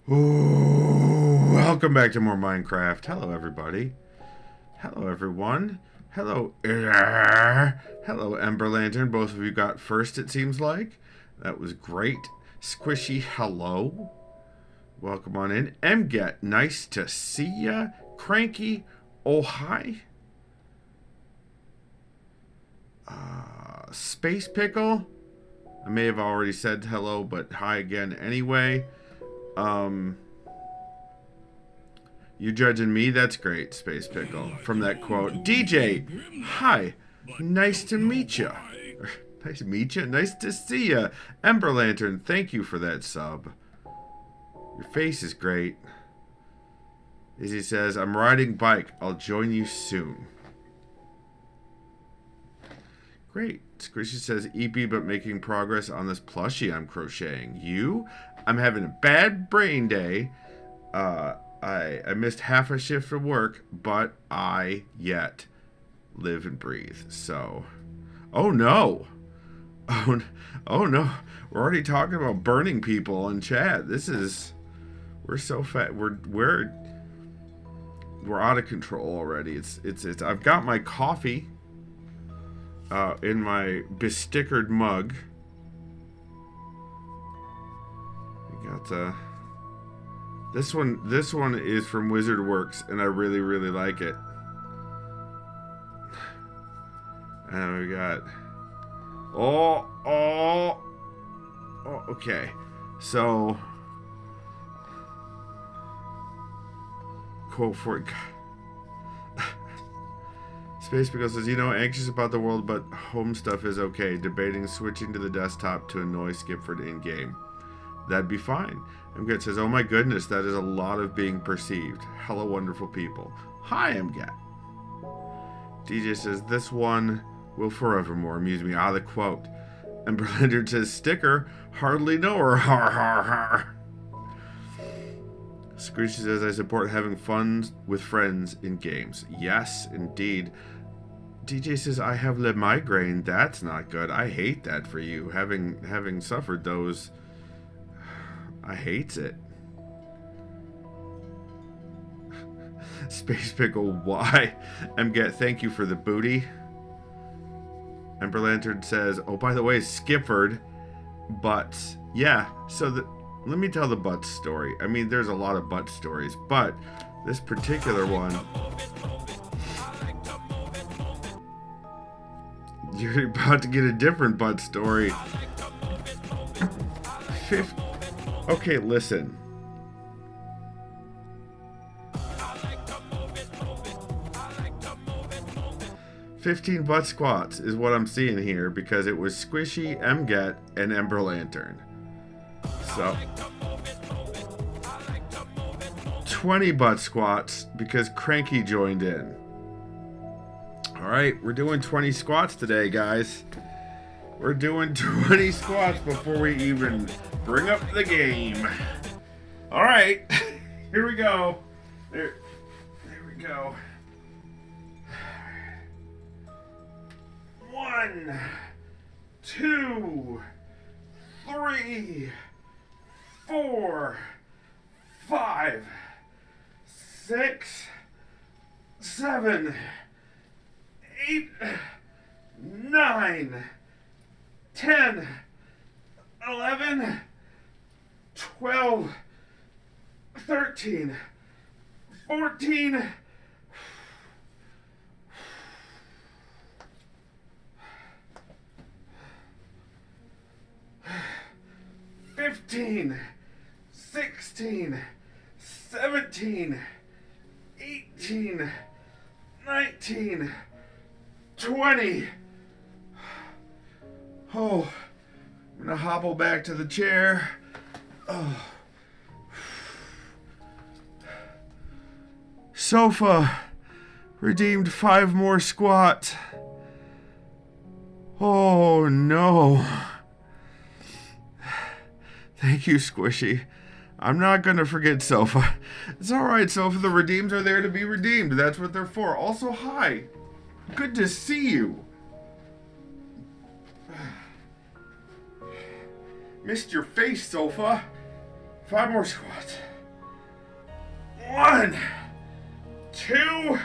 Ooh, welcome back to more Minecraft. Hello, everybody. Hello, everyone. Hello, hello, Ember Lantern. Both of you got first, it seems like. That was great. Squishy, hello. Welcome on in. Mget, nice to see ya. Cranky, oh hi. Sspacepickle. I may have already said hello, but hi again anyway. You judging me? That's great, Sspacepickle. From that quote. DJ, hi. Nice to meet ya. Nice to meet ya. Nice to see ya. Ember Lantern, thank you for that sub. Your face is great. Izzy says, I'm riding bike. I'll join you soon. Great. Squishy says, EP, but making progress on this plushie I'm crocheting. You? I'm having a bad brain day. I missed half a shift of work, but I yet live and breathe. So, oh no. Oh no. We're already talking about burning people in chat. This is, we're so fat. We're out of control already. It's I've got my coffee in my bestickered mug. We got this one is from Wizard Works, and I really like it. And we got oh okay. So quote for it. Sspacepickle says, anxious about the world, but home stuff is okay. Debating switching to the desktop to annoy Skipford in-game. That'd be fine. Mget says, oh my goodness, that is a lot of being perceived. Hello, wonderful people. Hi, Mget. DJ says, this one will forevermore amuse me. The quote. And Berlinder says, sticker, hardly know her. Har, har, har. Screechy says, I support having fun with friends in games. Yes, indeed. DJ says, I have le migraine. That's not good. I hate that for you. Having suffered those, I hates it. Sspacepickle, why? Mget, thank you for the booty. Ember Lantern says, oh, by the way, Skipford, butts. Yeah, so let me tell the butts story. I mean, there's a lot of butt stories, but this particular one, you're about to get a different butt story. Okay, listen. "15 butt squats" is what I'm seeing here because it was Squishy, Mget, and Ember Lantern. So 20 butt squats because Cranky joined in. Alright, we're doing 20 squats today, guys. We're doing 20 squats before we even bring up the game. Alright, here we go. There we go. 1, 2, 3, 4, 5, 6, 7, 8, 9, 10, 11, 12, 13, 14, 15, 16, 17, 18, 19, 20. Oh, I'm gonna hobble back to the chair. Oh. Sofa redeemed 5 more squats. Oh no. Thank you, Squishy. I'm not gonna forget Sofa. It's alright, Sofa. The redeems are there to be redeemed. That's what they're for. Also, hi. Good to see you. Missed your face, Sofa. 5 more squats. 1, 2,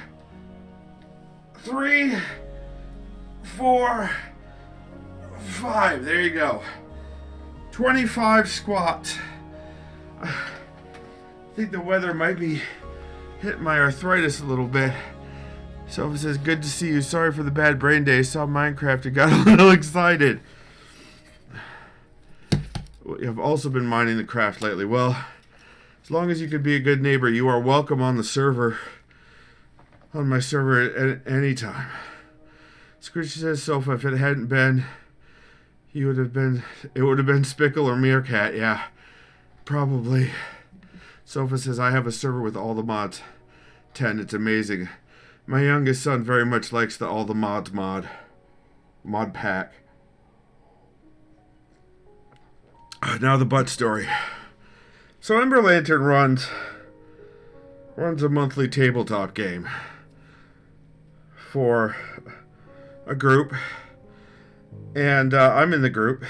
3, 4, 5. There you go. 25 squats. I think the weather might be hitting my arthritis a little bit. Sofa says, good to see you. Sorry for the bad brain day. Saw Minecraft and got a little excited. I've also been mining the craft lately. Well, as long as you could be a good neighbor, you are welcome on the server. On my server at any time. Squishy says, Sofa, if it hadn't been, it would have been Spickle or Meerkat. Yeah, probably. Sofa says, I have a server with all the mods. 10, it's amazing. My youngest son very much likes the all the mods mod pack. Now the butt story. So Ember Lantern runs a monthly tabletop game for a group, and I'm in the group.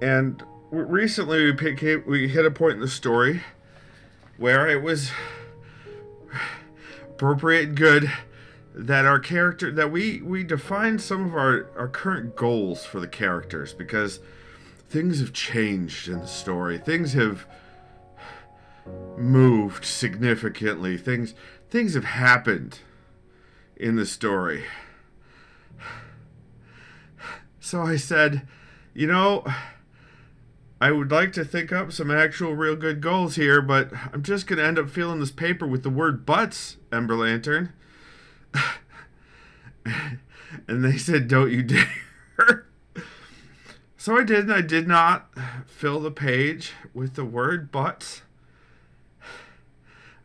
And recently we hit a point in the story where it was appropriate and good that our character, that we defined some of our current goals for the characters, because things have changed in the story. Things have moved significantly. Things have happened in the story. So I said, I would like to think up some actual real good goals here, but I'm just going to end up filling this paper with the word butts, Ember Lantern. And they said, don't you dare. So I did, and I did not fill the page with the word butts.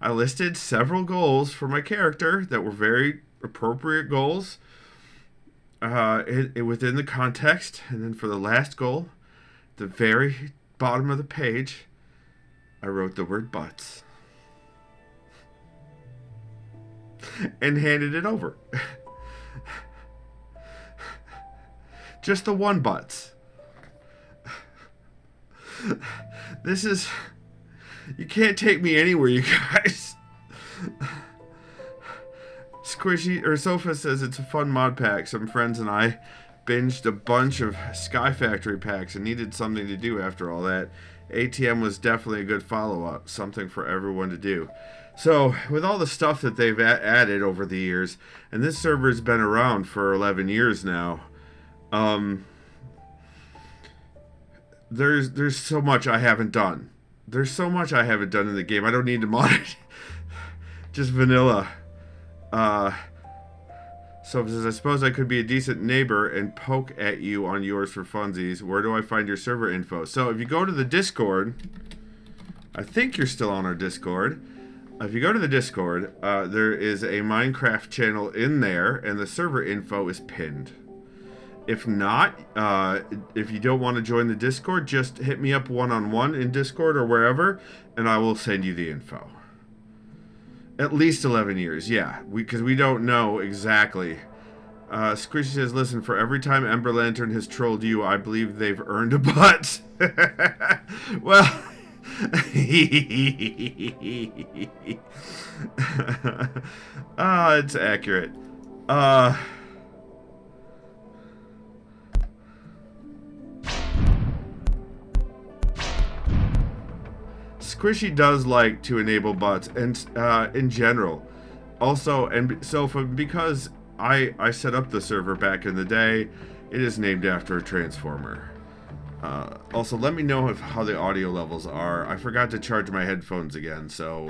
I listed several goals for my character that were very appropriate goals within the context. And then for the last goal, the very bottom of the page, I wrote the word butts. And handed it over. Just the one butts. This is... You can't take me anywhere, you guys. Squishy, or Sofa says it's a fun mod pack. Some friends and I binged a bunch of Sky Factory packs and needed something to do after all that. ATM was definitely a good follow-up, something for everyone to do. So, with all the stuff that they've added over the years, and this server has been around for 11 years now, there's so much I haven't done. There's so much I haven't done in the game. I don't need to mod it. Just vanilla. So it says, I suppose I could be a decent neighbor and poke at you on yours for funsies. Where do I find your server info? So if you go to the Discord, I think you're still on our Discord. If you go to the Discord, there is a Minecraft channel in there, and the server info is pinned. If not, if you don't want to join the Discord, just hit me up one-on-one in Discord or wherever, and I will send you the info. At least 11 years, yeah, because we don't know exactly. Squishy says, listen, for every time Ember Lantern has trolled you, I believe they've earned a butt. Well... it's accurate. Squishy does like to enable butts, and in general. Also, and so because I set up the server back in the day, it is named after a transformer. Also, let me know how the audio levels are. I forgot to charge my headphones again, so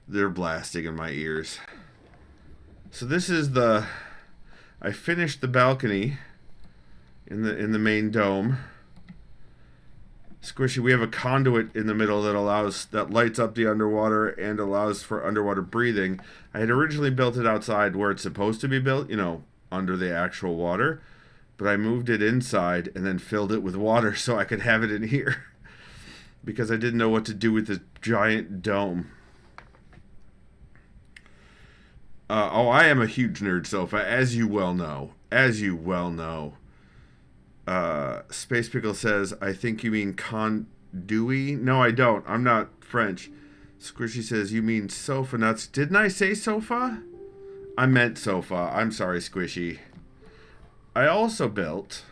they're blasting in my ears. So this is I finished the balcony in the main dome. Squishy, we have a conduit in the middle that lights up the underwater and allows for underwater breathing. I had originally built it outside where it's supposed to be built, under the actual water. But I moved it inside and then filled it with water so I could have it in here. Because I didn't know what to do with this giant dome. I am a huge nerd, Sofa, as you well know. Sspacepickle says, I think you mean conduit? No, I don't. I'm not French. Squishy says, you mean sofa nuts. Didn't I say sofa? I meant sofa. I'm sorry, Squishy. I also built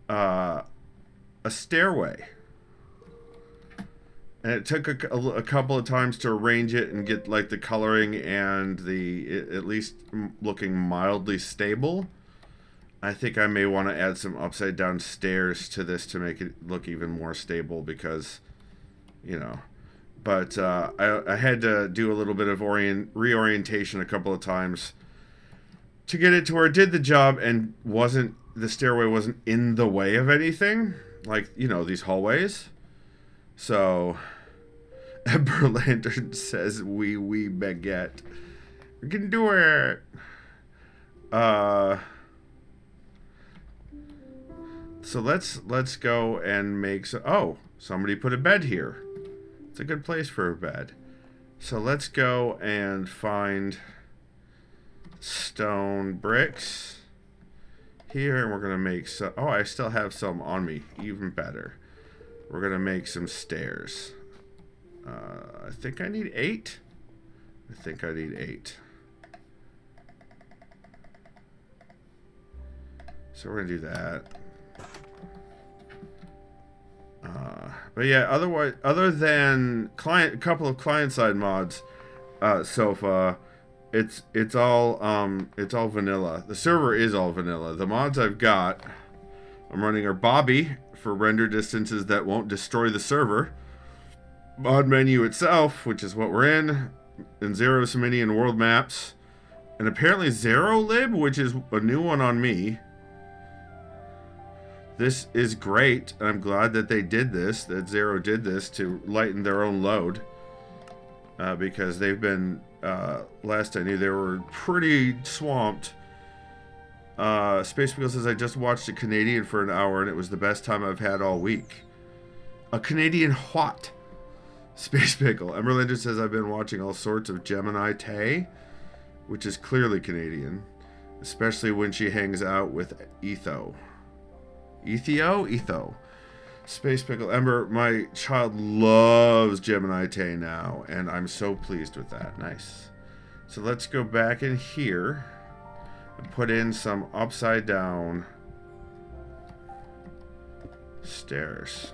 a stairway. And it took a couple of times to arrange it and get like the coloring and at least looking mildly stable. I think I may want to add some upside down stairs to this to make it look even more stable because, you know. But I had to do a little bit of reorientation a couple of times to get it to where it did the job and the stairway wasn't in the way of anything. Like, you know, these hallways. So, Ember Lantern says, "We baguette. We can do it." So let's go and make some. Oh, somebody put a bed here. It's a good place for a bed. So let's go and find stone bricks here, and we're gonna make some. Oh, I still have some on me. Even better. We're going to make some stairs. I think I need 8. I think I need 8. So we're going to do that. But yeah, otherwise, other than a couple of client-side mods, Sofa, it's all vanilla. The server is all vanilla. The mods I've got, I'm running our Bobby for render distances that won't destroy the server. Mod menu itself, which is what we're in, and Zero Samini and world maps, and apparently Zero Lib, which is a new one on me. This is great. I'm glad that they did this, that Zero did this to lighten their own load, because they've been, last I knew, they were pretty swamped. Sspacepickle says, I just watched a Canadian for an hour and it was the best time I've had all week. A Canadian what? Sspacepickle. Emberlinder says, I've been watching all sorts of Gemini Tay, which is clearly Canadian, especially when she hangs out with Etho. Etho? Sspacepickle. Ember, my child loves Gemini Tay now, and I'm so pleased with that. Nice. So let's go back in here. Put in some upside down stairs.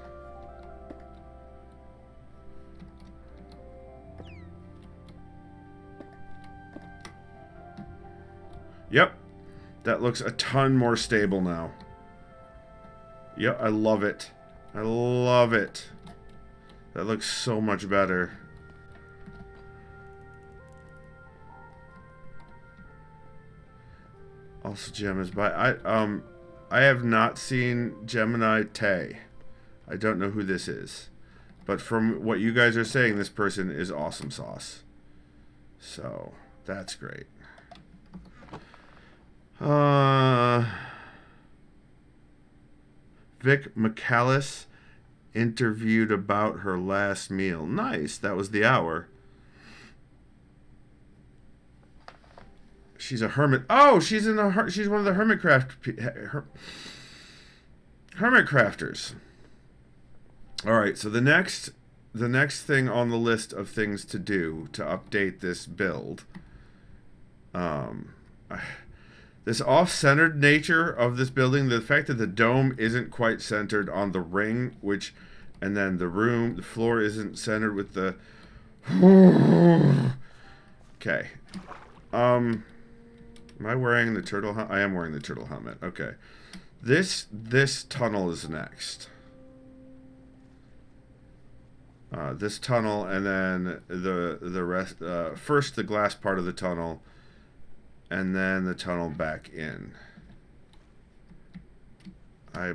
Yep. That looks a ton more stable now. Yep, I love it. I love it. That looks so much better. Also, Gem is by. I have not seen Gemini Tay. I don't know who this is, but from what you guys are saying, this person is awesome sauce. So that's great. Vic McCallis interviewed about her last meal. Nice. That was the hour. She's a hermit. Oh, she's one of the hermit crafters. All right. So the next thing on the list of things to do to update this build, this off-centered nature of this building, the fact that the dome isn't quite centered on the ring, and then the floor isn't centered with the. Okay. Am I wearing the turtle helmet? I am wearing the turtle helmet. Okay. This tunnel is next. This tunnel, and then the rest. First, the glass part of the tunnel, and then the tunnel back in. I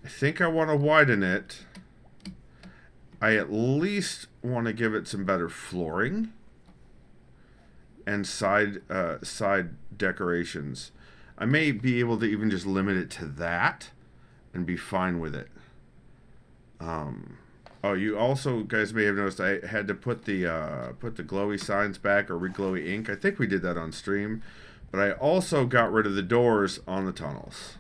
think I want to widen it. I at least want to give it some better flooring and side decorations. I may be able to even just limit it to that and be fine with it. Oh, you also guys may have noticed I had to put the glowy signs back, or re-glowy ink. I think we did that on stream, but I also got rid of the doors on the tunnels.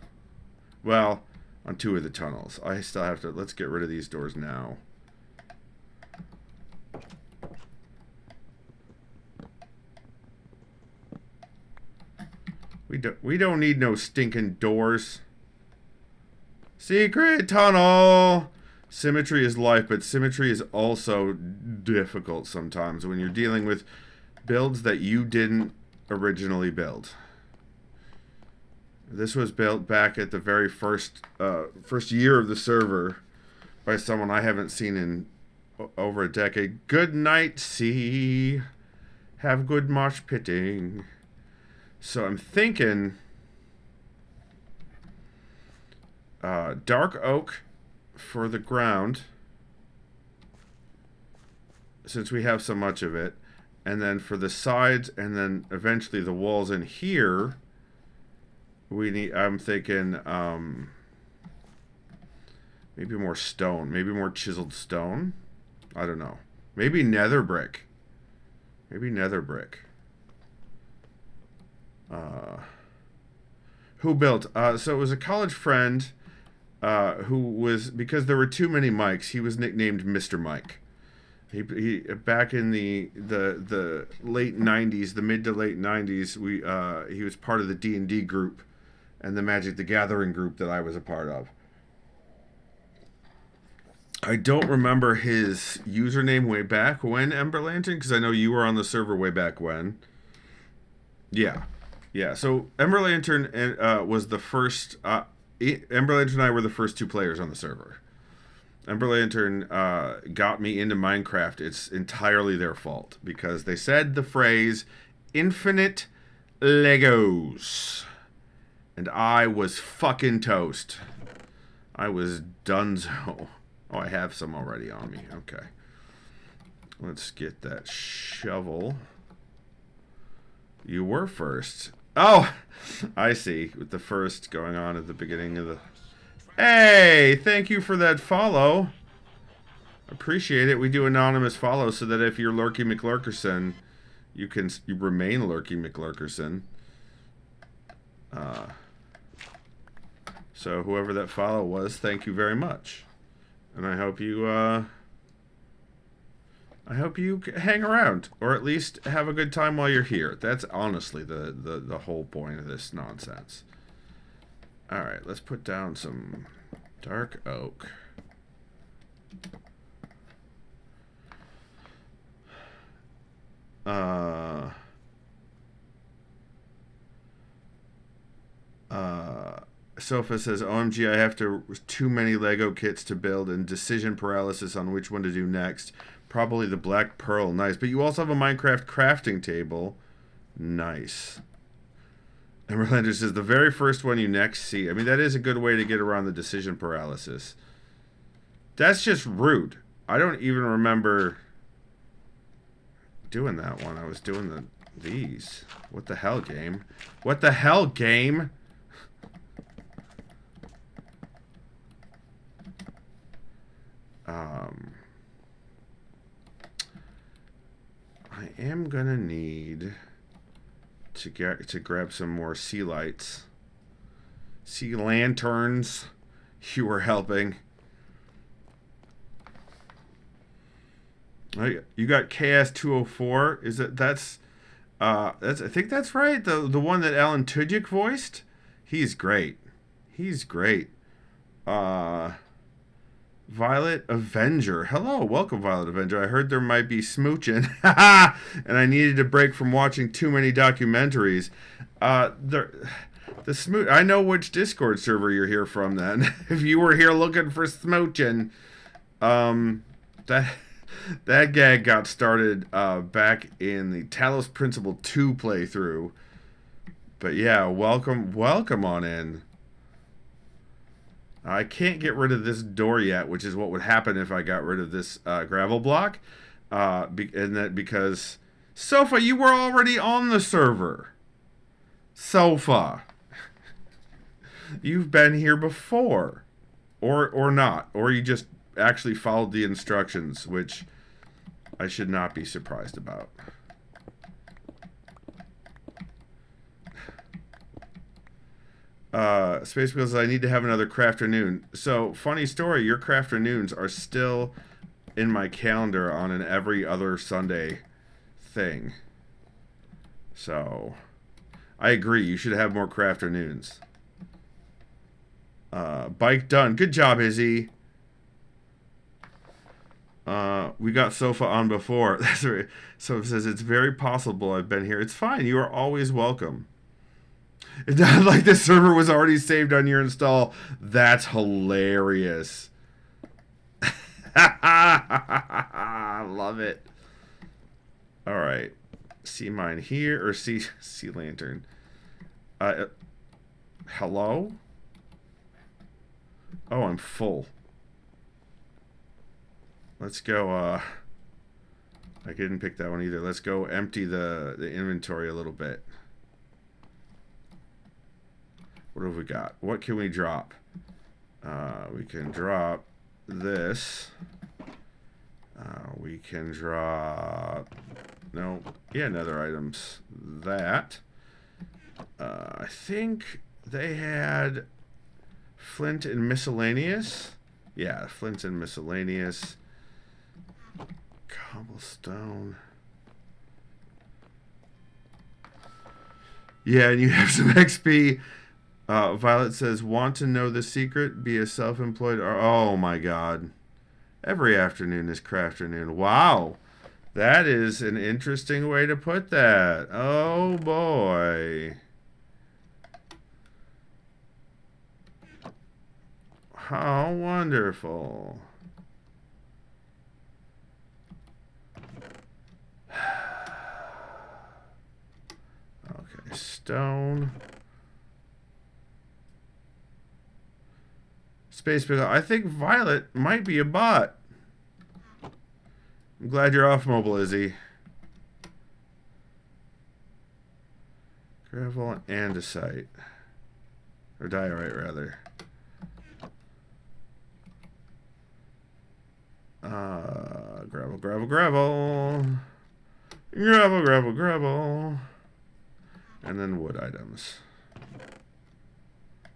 Well, on 2 of the tunnels. I still have to. Let's get rid of these doors now. We don't need no stinking doors. Secret tunnel. Symmetry is life, but symmetry is also difficult sometimes when you're dealing with builds that you didn't originally build. This was built back at the very first year of the server by someone I haven't seen in over a decade. Good night, sea. Have good mosh pitting. So I'm thinking dark oak for the ground, since we have so much of it, and then for the sides, and then eventually the walls in here, we need, I'm thinking maybe more stone, maybe more chiseled stone. I don't know. Maybe nether brick. Maybe nether brick. Who built? So it was a college friend who was, because there were too many Mikes, he was nicknamed Mr. Mike. He back in the late 90s, the mid to late 90s, he was part of the D&D group and the Magic the Gathering group that I was a part of. I don't remember his username way back when, Ember Lantern, because I know you were on the server way back when. Yeah. Yeah, so Ember Lantern was the first... Ember Lantern and I were the first two players on the server. Ember Lantern got me into Minecraft. It's entirely their fault, because they said the phrase, infinite Legos. And I was fucking toast. I was donezo. Oh, I have some already on me. Okay. Let's get that shovel. You were first. Oh, I see. With the first going on at the beginning of the... Hey, thank you for that follow. Appreciate it. We do anonymous follow so that if you're Lurky McLurkerson, you remain Lurky McLurkerson. So whoever that follow was, thank you very much. And I hope you hang around, or at least have a good time while you're here. That's honestly the whole point of this nonsense. Alright, let's put down some dark oak. Sofa says, OMG, I have too many Lego kits to build and decision paralysis on which one to do next. Probably the Black Pearl. Nice. But you also have a Minecraft crafting table. Nice. Emerlander says, the very first one you next see. I mean, that is a good way to get around the decision paralysis. That's just rude. I don't even remember doing that one. I was doing these. What the hell, game? What the hell, game? I am gonna need to grab some more sea lights, sea lanterns. You were helping. You got KS204. Is it that's I think that's right. The one that Alan Tudyk voiced. He's great. He's great. Violet Avenger. Hello, welcome, Violet Avenger. I heard there might be smooching, and I needed a break from watching too many documentaries. The smooch. I know which Discord server you're here from. Then, if you were here looking for smooching, that gag got started back in the Talos Principle 2 playthrough. But yeah, welcome on in. I can't get rid of this door yet, which is what would happen if I got rid of this gravel block. And that because... Sofa, you were already on the server. Sofa. You've been here before. Or not. Or you just actually followed the instructions, which I should not be surprised about. Sspacepickle says, I need to have another crafternoon. So, funny story, your crafternoons are still in my calendar on an every other Sunday thing. So, I agree. You should have more craft afternoons. Bike done. Good job, Izzy. We got Sofa on before. That's right. Sofa says, it's very possible I've been here. It's fine. You are always welcome. It's not like the server was already saved on your install. That's hilarious. I love it. All right. Sea mine here, or sea lantern. Hello? Oh, I'm full. Let's go, I didn't pick that one either. Let's go empty the inventory a little bit. What have we got? What can we drop? We can drop this. We can drop... No. Yeah, nether items. That. I think they had flint and miscellaneous. Yeah, flint and miscellaneous. Cobblestone. Yeah, and you have some XP. Violet says, want to know the secret? Be a self-employed... Oh, my God. Every afternoon is crafternoon. Wow. That is an interesting way to put that. Oh, boy. How wonderful. Okay, stone. Sspacepickle. I think Violet might be a bot. I'm glad you're off mobile, Izzy. Gravel and andesite. Or diorite, rather. Gravel, gravel, gravel. Gravel, gravel, gravel. And then wood items.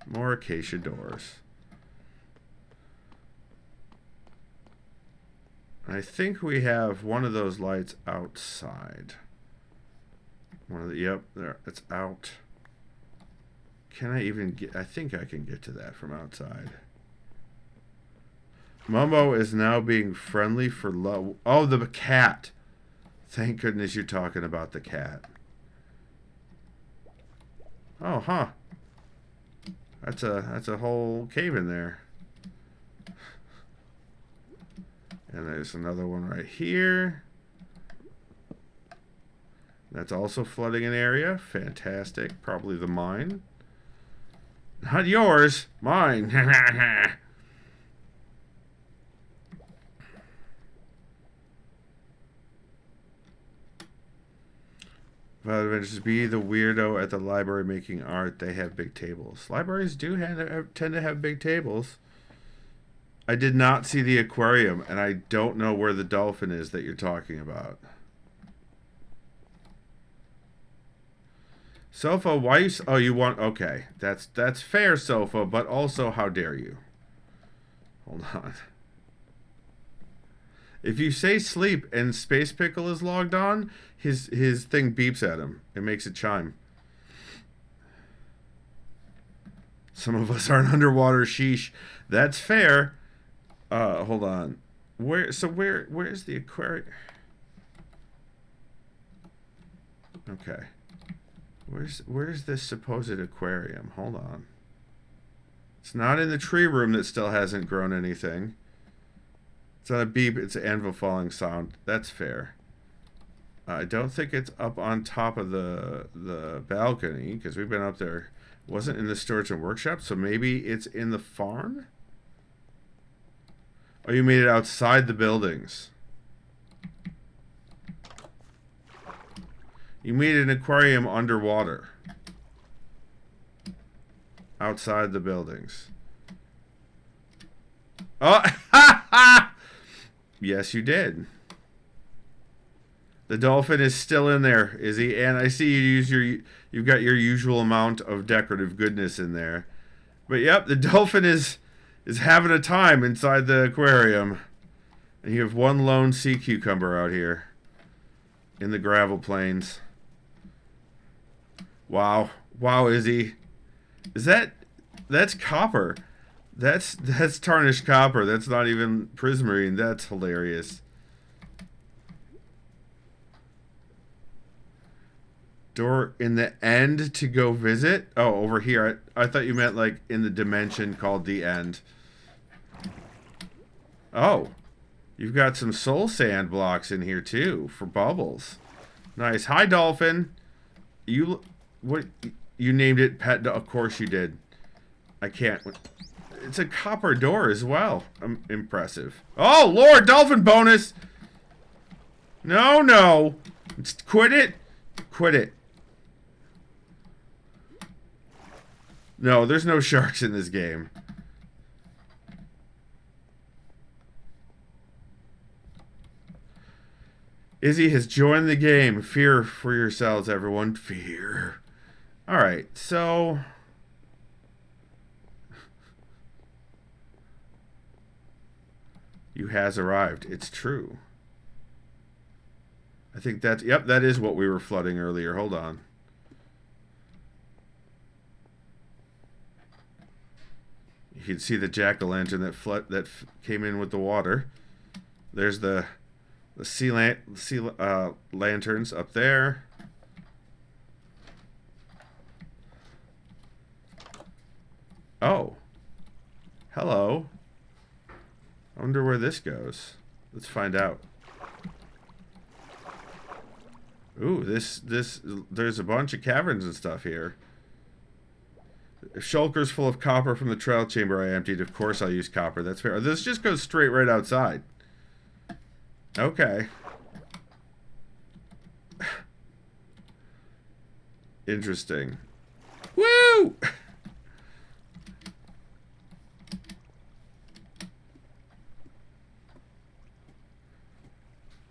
More acacia doors. I think we have one of those lights outside. One of the, yep, there, it's out. Can I even get, I think I can get to that from outside. Momo is now being friendly for love. Oh, the cat. Thank goodness you're talking about the cat. Oh, huh. That's a whole cave in there. And there's another one right here. That's also flooding an area. Fantastic. Probably the mine. Not yours. Mine. Violet Adventures, be the weirdo at the library making art. They have big tables. Libraries do tend to have big tables. I did not see the aquarium, and I don't know where the dolphin is that you're talking about. Sofa, why you... Oh, you want... Okay, that's fair, Sofa, but also, how dare you? Hold on. If you say sleep and Sspacepickle is logged on, his thing beeps at him. It makes it chime. Some of us aren't underwater, sheesh. That's fair. Hold on. Where's the aquarium? Okay. Where's this supposed aquarium? Hold on. It's not in the tree room that still hasn't grown anything. It's not a beep, it's an anvil falling sound. That's fair. I don't think it's up on top of the balcony, because we've been up there. It wasn't in the storage and workshop, so maybe it's in the farm? Oh, you made it outside the buildings. You made an aquarium underwater. Outside the buildings. Oh, yes, you did. The dolphin is still in there, Izzy, and I see you've got your usual amount of decorative goodness in there. But yep, the dolphin is having a time inside the aquarium. And you have one lone sea cucumber out here in the gravel plains. Wow. Wow, Izzy. Is that... That's copper. That's tarnished copper. That's not even prismarine. That's hilarious. Door in the end to go visit? Oh, over here. I thought you meant like in the dimension called the end. Oh. You've got some soul sand blocks in here too for bubbles. Nice. Hi, dolphin. You what? You named it pet? Of course you did. I can't. It's a copper door as well. Impressive. Oh Lord, dolphin bonus. No, no. Quit it. Quit it. No, there's no sharks in this game. Izzy has joined the game. Fear for yourselves, everyone. Fear. Alright, so... You has arrived. It's true. I think that's... Yep, that is what we were flooding earlier. Hold on. You can see the jack-o'-lantern that came in with the water. There's the sea lanterns up there. Oh. Hello. I wonder where this goes. Let's find out. Ooh, there's a bunch of caverns and stuff here. Shulkers full of copper from the trial chamber I emptied. Of course I'll use copper. That's fair. This just goes straight right outside. Okay. Interesting. Woo!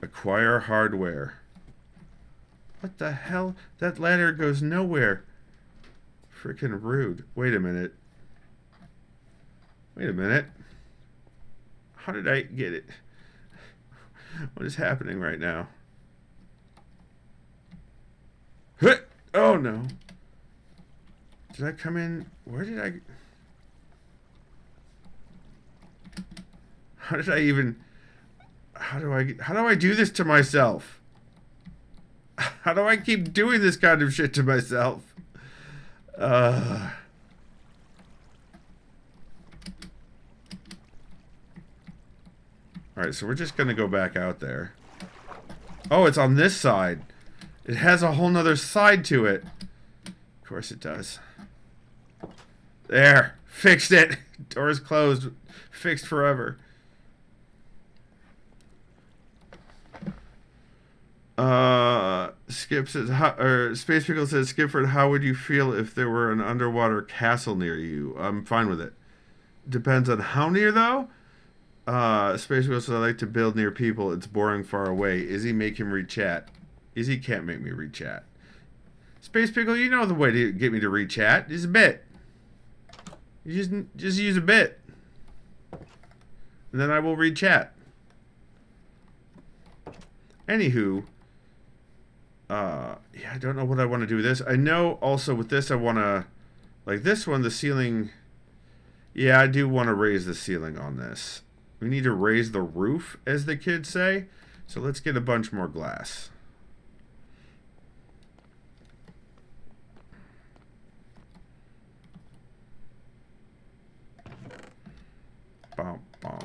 Acquire hardware. What the hell? That ladder goes nowhere. Freaking rude. Wait a minute. Wait a minute. How did I get it? What is happening right now? Oh no. Did I come in? Where did I... How did I even... How do I do this to myself? How do I keep doing this kind of shit to myself? Alright, so we're just gonna go back out there. Oh, it's on this side. It has a whole nother side to it. Of course it does. There. Fixed it. Door's closed. Fixed forever. Skip says, Sspacepickle says, Skipford, how would you feel if there were an underwater castle near you? I'm fine with it. Depends on how near, though. Sspacepickle says, I like to build near people. It's boring far away. Izzy, make him read chat. Izzy can't make me read chat. Sspacepickle, you know the way to get me to read chat. Just a bit. You just use a bit. And then I will read chat. Anywho, yeah, I don't know what I want to do with this. I know also with this I want to, like this one, the ceiling, yeah, I do want to raise the ceiling on this. We need to raise the roof, as the kids say. So let's get a bunch more glass. Bom, bom.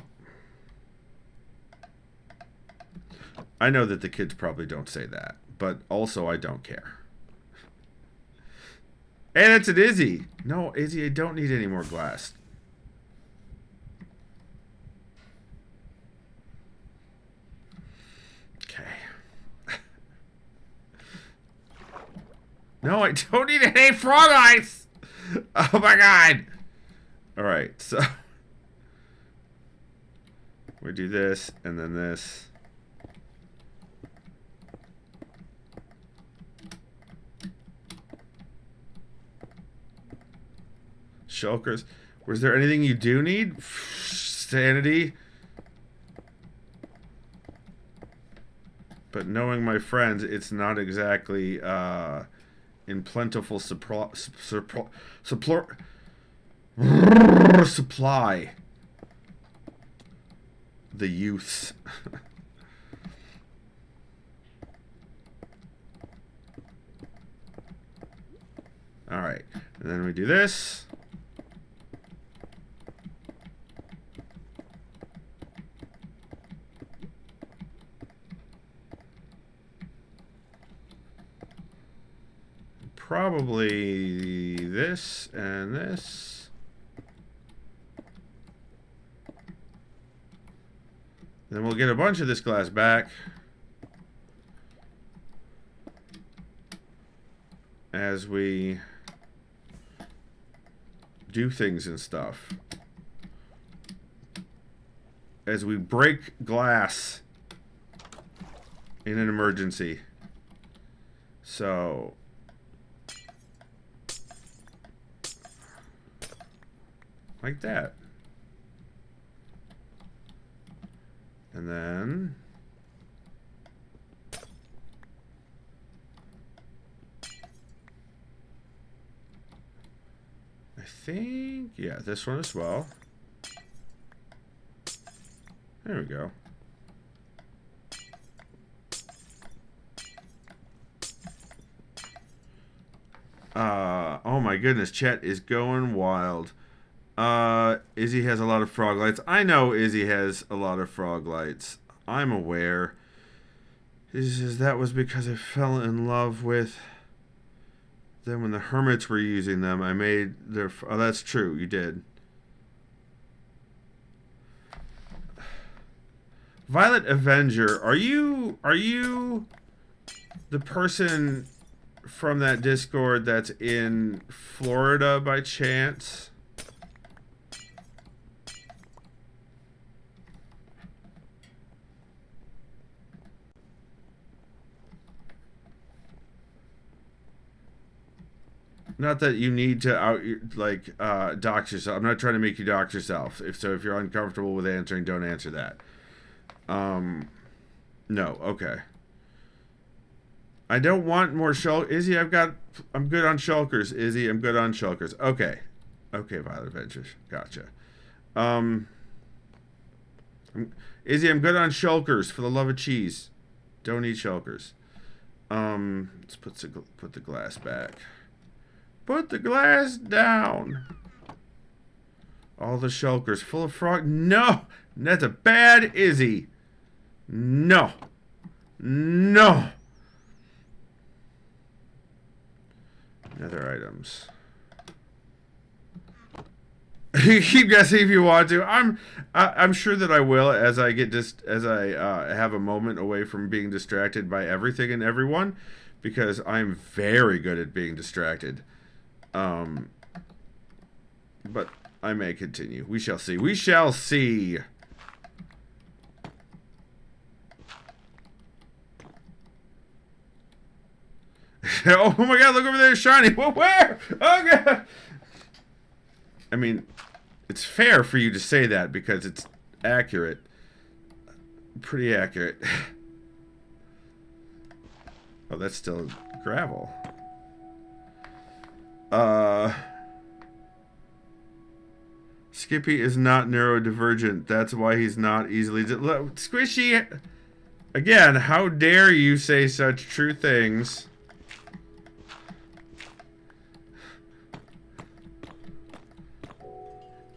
I know that the kids probably don't say that, but also I don't care. And it's an Izzy. No, Izzy, I don't need any more glass. Okay. No, I don't need any frog ice. Oh my god. All right, so we do this and then this. Shulkers. Was there anything you do need? Sanity. But knowing my friends, it's not exactly in plentiful supply. The youths. Alright, and then we do this. Probably this and this. Then we'll get a bunch of this glass back. As we do things and stuff. As we break glass in an emergency. So like that. And then I think, yeah, this one as well. There we go. Oh my goodness, chat is going wild. Izzy has a lot of frog lights. I know Izzy has a lot of frog lights. I'm aware. He says that was because I fell in love with them when the hermits were using them. I made their... Oh, that's true. You did. Violet Avenger, are you the person from that Discord that's in Florida by chance? Not that you need to dox yourself. I'm not trying to make you dox yourself. If you're uncomfortable with answering, don't answer that. No, okay. I don't want more shulk. Izzy, I'm good on shulkers. Izzy, I'm good on shulkers. Okay. Okay, Violet Adventures. Gotcha. Izzy, I'm good on shulkers, for the love of cheese. Don't eat shulkers. Let's put the glass back. Put the glass down. All the shulkers full of frog. No! That's a bad Izzy. No. No. Other items. You keep guessing if you want to. I'm sure that I will as I have a moment away from being distracted by everything and everyone, because I'm very good at being distracted. But I may continue. We shall see. We shall see. Oh my god, look over there, shiny. Where? Oh god. I mean, it's fair for you to say that because it's accurate. Pretty accurate. Oh, that's still gravel. Skippy is not neurodivergent. That's why he's not easily... Squishy! Again, how dare you say such true things?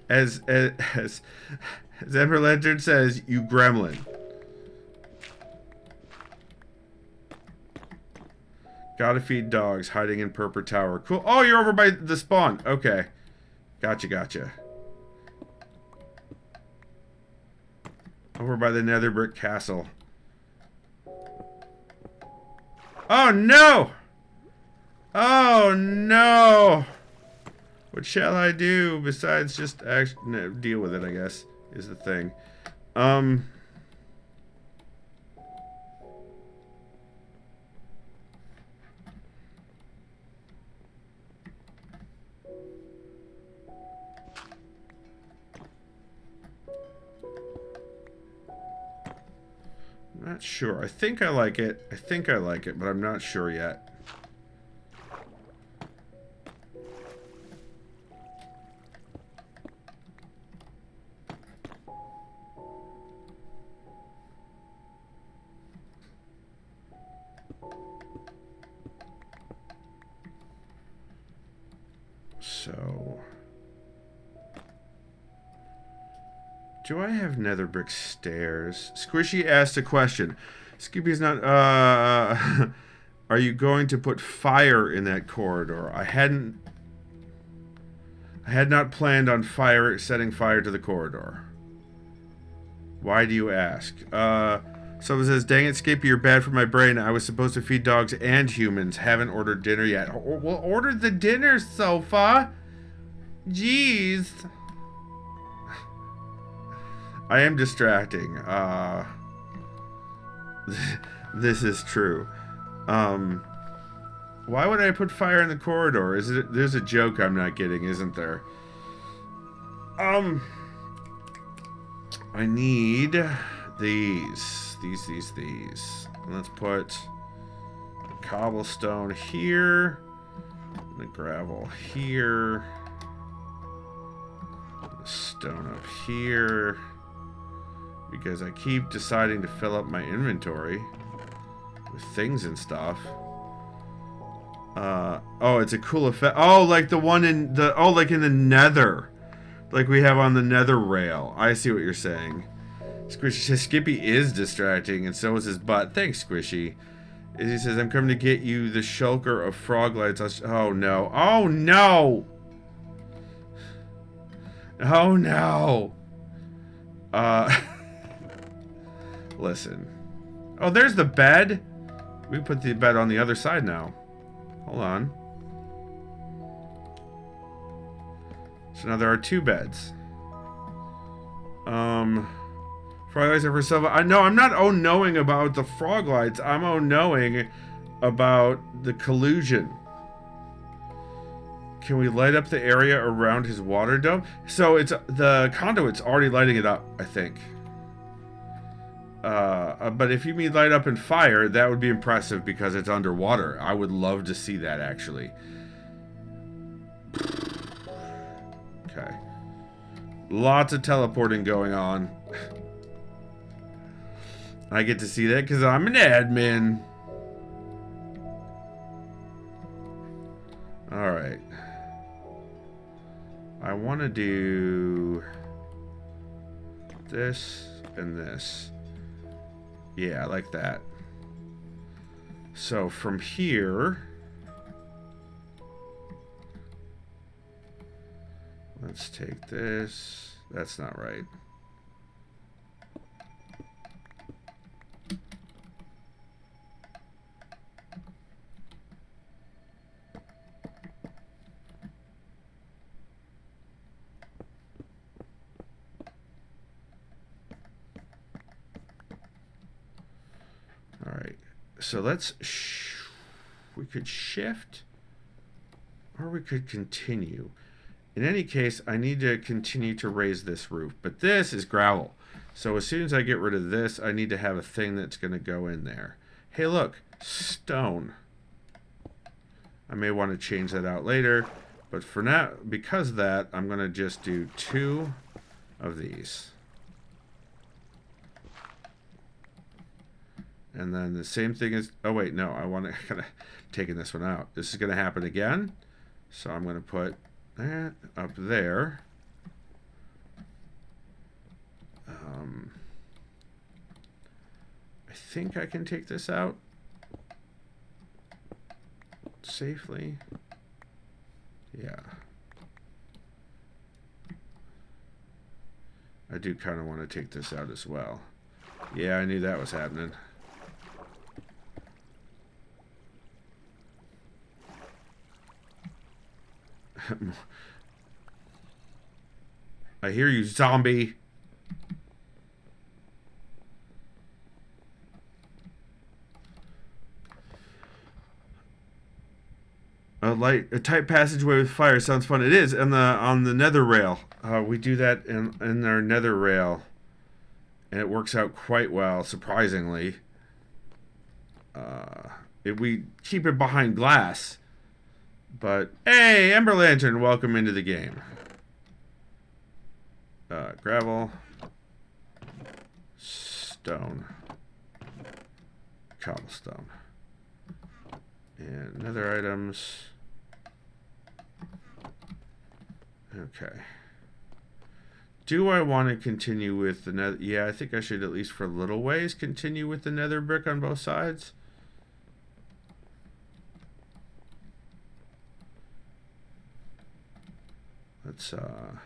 As Ember Lantern says, you gremlin. Gotta feed dogs, hiding in Purper Tower. Cool. Oh, you're over by the spawn. Okay. Gotcha. Over by the Nether Brick Castle. Oh, no! Oh, no! What shall I do besides just deal with it, I guess, is the thing. Not sure. I think I like it. But I'm not sure yet. So, do I have nether brick stairs? Squishy asked a question. Skippy's not, are you going to put fire in that corridor? I had not planned on setting fire to the corridor. Why do you ask? Someone says, dang it, Skippy, you're bad for my brain. I was supposed to feed dogs and humans. Haven't ordered dinner yet. Well, order the dinner, Sofa. Jeez. I am distracting. This is true. Why would I put fire in the corridor? There's a joke I'm not getting, isn't there? I need these. Let's put cobblestone here. The gravel here. The stone up here. Because I keep deciding to fill up my inventory with things and stuff. Oh, it's a cool effect. Oh, like the one in the... Oh, like in the nether. Like we have on the nether rail. I see what you're saying. Squishy says Skippy is distracting, and so is his butt. Thanks, Squishy. Izzy says, I'm coming to get you the shulker of frog lights. Oh, no. Oh, no! Oh, no! Listen. Oh, there's the bed. We put the bed on the other side now. Hold on. So now there are 2 beds. Frog lights are for Silva. No, I'm not oh-knowing about the frog lights. I'm oh-knowing about the collusion. Can we light up the area around his water dome? So it's the conduit's already lighting it up, I think. But if you mean light up in fire, that would be impressive because it's underwater. I would love to see that, actually. Okay. Lots of teleporting going on. I get to see that because I'm an admin. Alright. I want to do this and this. Yeah, I like that. So from here, let's take this. That's not right. Alright, so let's, we could shift, or we could continue. In any case, I need to continue to raise this roof, but this is gravel. So as soon as I get rid of this, I need to have a thing that's going to go in there. Hey look, stone. I may want to change that out later, but for now, because of that, I'm going to just do 2 of these. And then the same thing is... Oh, wait, no. I want to kind of taking this one out. This is going to happen again. So I'm going to put that up there. I think I can take this out safely. Yeah. I do kind of want to take this out as well. Yeah, I knew that was happening. I hear you, zombie. A tight passageway with fire sounds fun. It is on the nether rail. We do that in our nether rail, and it works out quite well, surprisingly. We keep it behind glass. But, hey, Ember Lantern, welcome into the game. Gravel. Stone. Cobblestone. And nether items. Okay. Do I want to continue with the nether? Yeah, I think I should, at least for a little ways, continue with the nether brick on both sides. Let's, oh,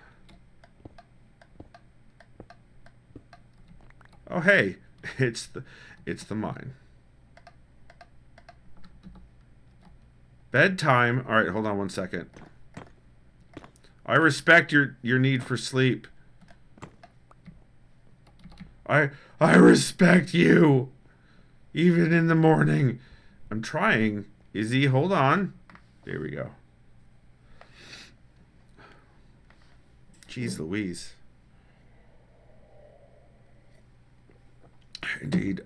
hey, it's the mine. Bedtime. All right, hold on one second. I respect your need for sleep. I respect you, even in the morning. I'm trying. Izzy, hold on. There we go. Jeez Louise. Indeed.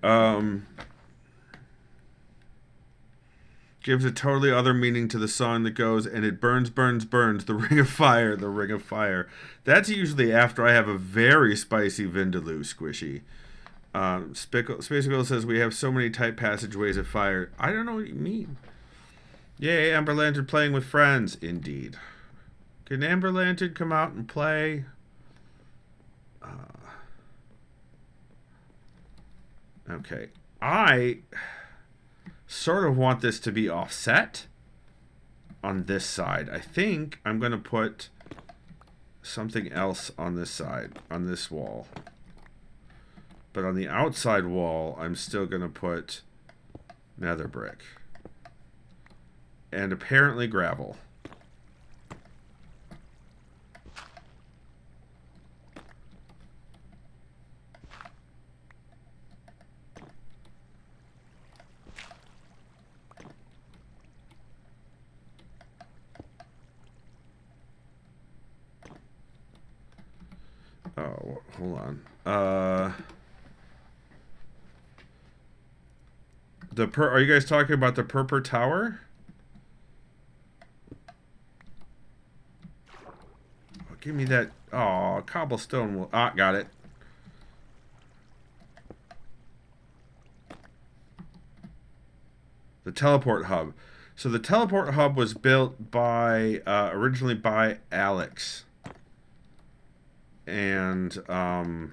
Gives a totally other meaning to the song that goes, and it burns, burns, burns, the ring of fire, the ring of fire. That's usually after I have a very spicy Vindaloo squishy. Sspacepickle says, we have so many tight passageways of fire. I don't know what you mean. Yay, Amber Lantern playing with friends. Indeed. Can Amber Lantern come out and play? Okay. I sort of want this to be offset on this side. I think I'm going to put something else on this side, on this wall. But on the outside wall, I'm still going to put nether brick. And apparently gravel. Oh, hold on. Are you guys talking about the Purple Tower? Oh, give me that. Oh, cobblestone will. Ah, got it. The teleport hub. So the teleport hub was built by originally by Alex. And I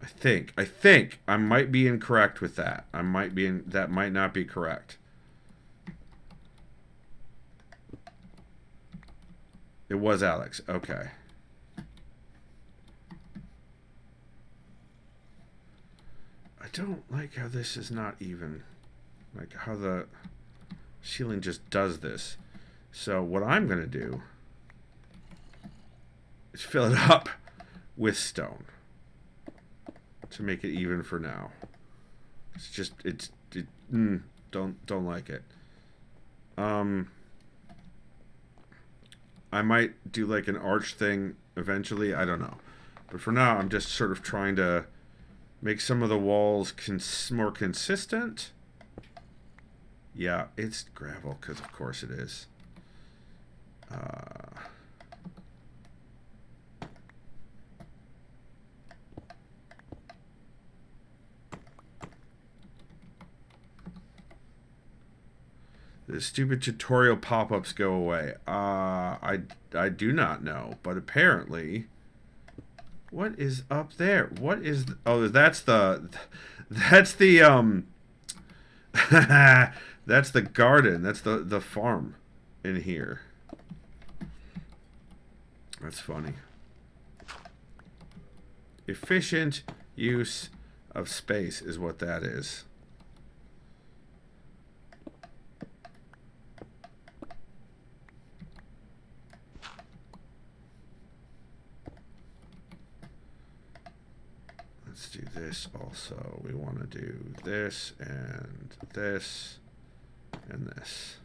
think I might be incorrect with that. That might not be correct. It was Alex. Okay. I don't like how this is not even. Like how the ceiling just does this. So what I'm going to do is fill it up with stone to make it even for now. It's just don't like it. I might do like an arch thing eventually. I don't know, but for now I'm just sort of trying to make some of the walls more consistent. Yeah, it's gravel because of course it is. The stupid tutorial pop-ups go away. I do not know, but apparently, what is up there? What is? Oh, that's the that's the garden. That's the farm in here. That's funny. Efficient use of space is what that is. Let's do this also. We want to do this and this and this.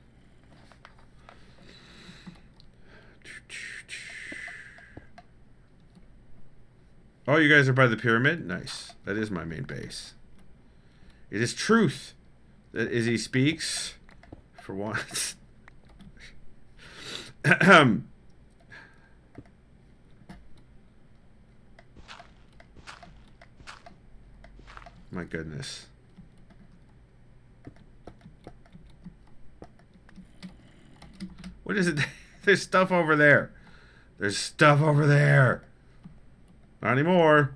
Oh, you guys are by the pyramid? Nice. That is my main base. It is truth that Izzy speaks for once. My goodness. What is it? There's stuff over there. There's stuff over there. Not anymore.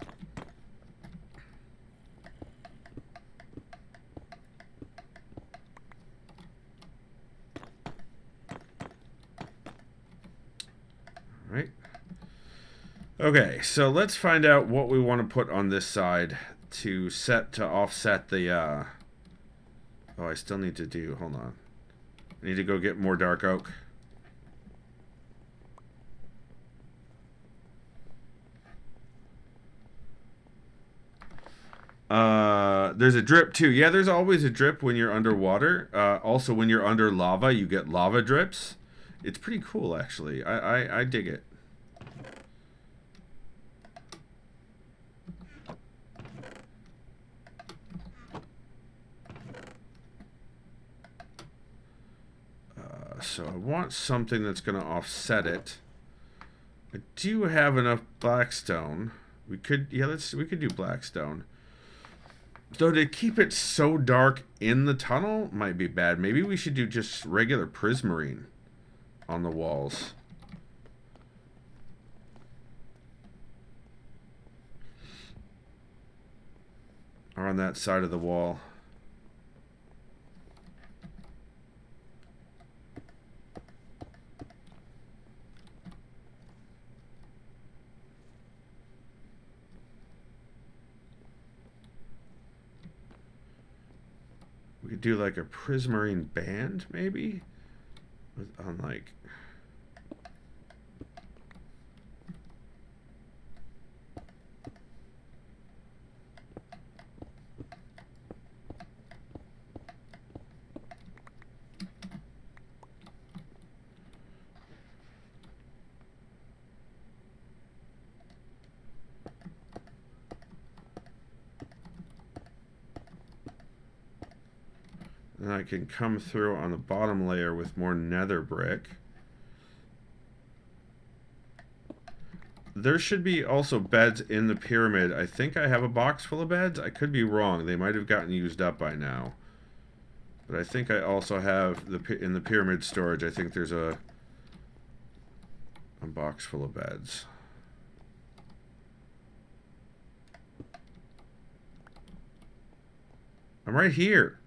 All right. Okay, so let's find out what we want to put on this side to offset the oh, I still need to do, hold on. I need to go get more dark oak. There's a drip too. Yeah, there's always a drip when you're underwater. Also, when you're under lava, you get lava drips. It's pretty cool, actually. I dig it. So I want something that's going to offset it. I do have enough blackstone. We could, yeah, we could do blackstone. Though to keep it so dark in the tunnel might be bad. Maybe we should do just regular prismarine on the walls. Or on that side of the wall. We could do like a prismarine band, maybe? On like... And I can come through on the bottom layer with more nether brick. There should be also beds in the pyramid. I think I have a box full of beds. I could be wrong. They might have gotten used up by now. But I think I also have, in the pyramid storage, I think there's a box full of beds. I'm right here.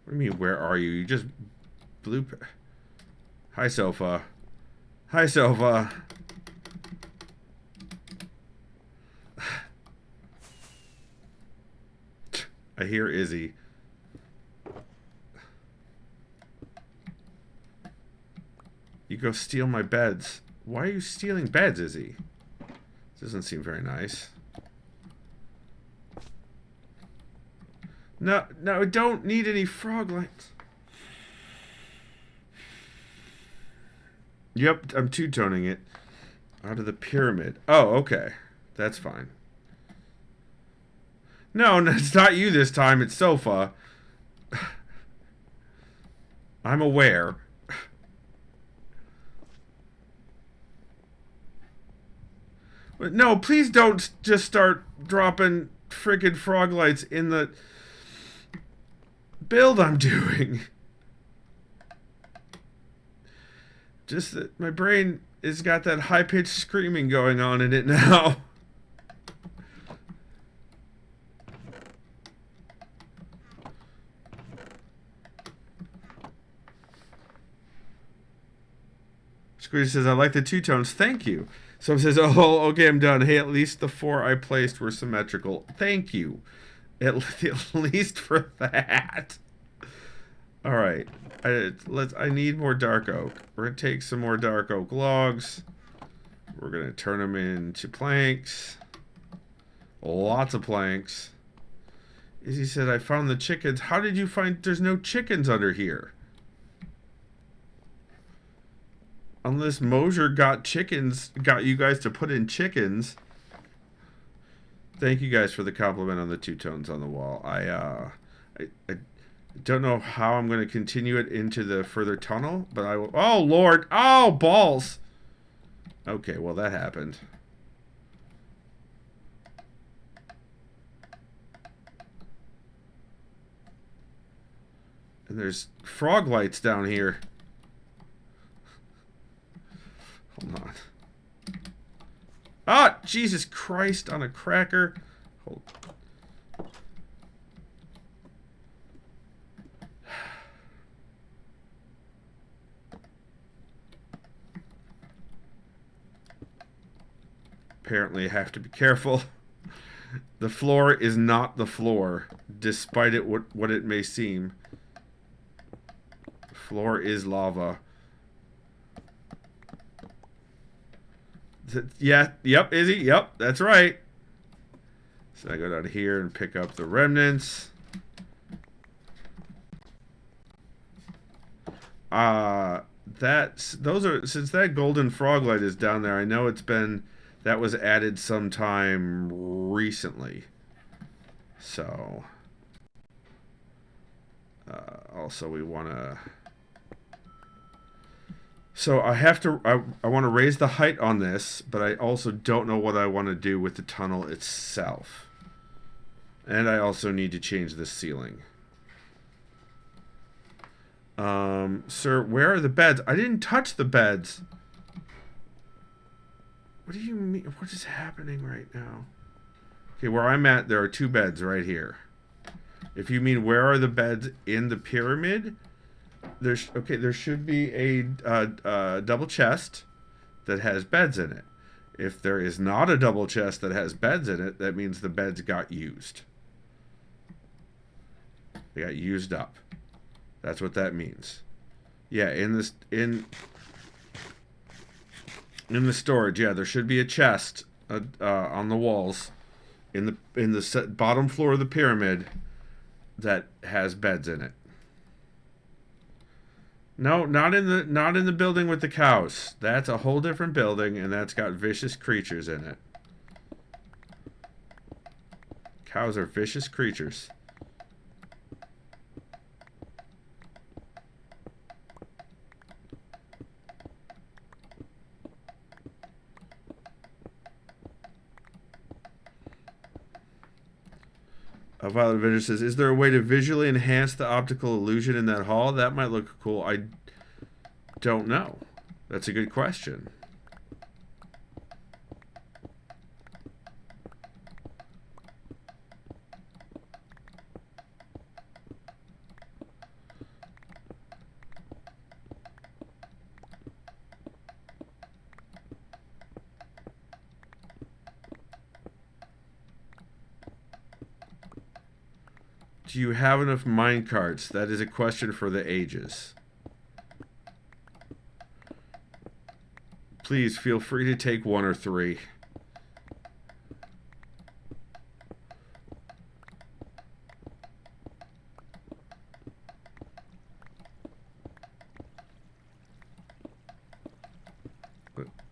What do you mean, where are you? You just blew... Hi, Sofa. Hi, Sofa. I hear Izzy. You go steal my beds. Why are you stealing beds, Izzy? Doesn't seem very nice. No, no, I don't need any frog lights. Yep, I'm two-toning it. Out of the pyramid. Oh, okay. That's fine. No, it's not you this time. It's Sofa. I'm aware. But no, please don't just start dropping friggin' frog lights in the build I'm doing. Just that my brain has got that high-pitched screaming going on in it now. Squiddy says, I like the two tones. Thank you. Some says, oh, okay, I'm done. Hey, at least the 4 I placed were symmetrical. Thank you. At least for that. All right. I need more dark oak. We're going to take some more dark oak logs. We're going to turn them into planks. Lots of planks. Izzy said, I found the chickens. How did you find... There's no chickens under here. Unless Mosier got chickens, got you guys to put in chickens. Thank you guys for the compliment on the two tones on the wall. I don't know how I'm going to continue it into the further tunnel, but I will. Oh, Lord. Oh, balls. Okay, well, that happened. And there's frog lights down here. Jesus Christ on a cracker. Hold. Apparently I have to be careful. The floor is not the floor, despite it what it may seem. The floor is lava. Yeah, yep, Izzy, yep, that's right. So I go down here and pick up the remnants. Since that golden frog light is down there, I know that was added sometime recently. So also we want to. So I want to raise the height on this, but I also don't know what I want to do with the tunnel itself. And I also need to change the ceiling. Sir, where are the beds? I didn't touch the beds. What do you mean? What is happening right now? Okay, where I'm at, there are 2 beds right here. If you mean where are the beds in the pyramid, there should be a double chest that has beds in it. If there is not a double chest that has beds in it, that means the beds got used. They got used up. That's what that means. Yeah, in the storage, yeah, there should be a chest on the walls in the bottom floor of the pyramid that has beds in it. No, not in the building with the cows. That's a whole different building, and that's got vicious creatures in it. Cows are vicious creatures. Violet Avenger says, is there a way to visually enhance the optical illusion in that hall? That might look cool. I don't know. That's a good question. Do you have enough minecarts? That is a question for the ages. Please feel free to take 1 or 3.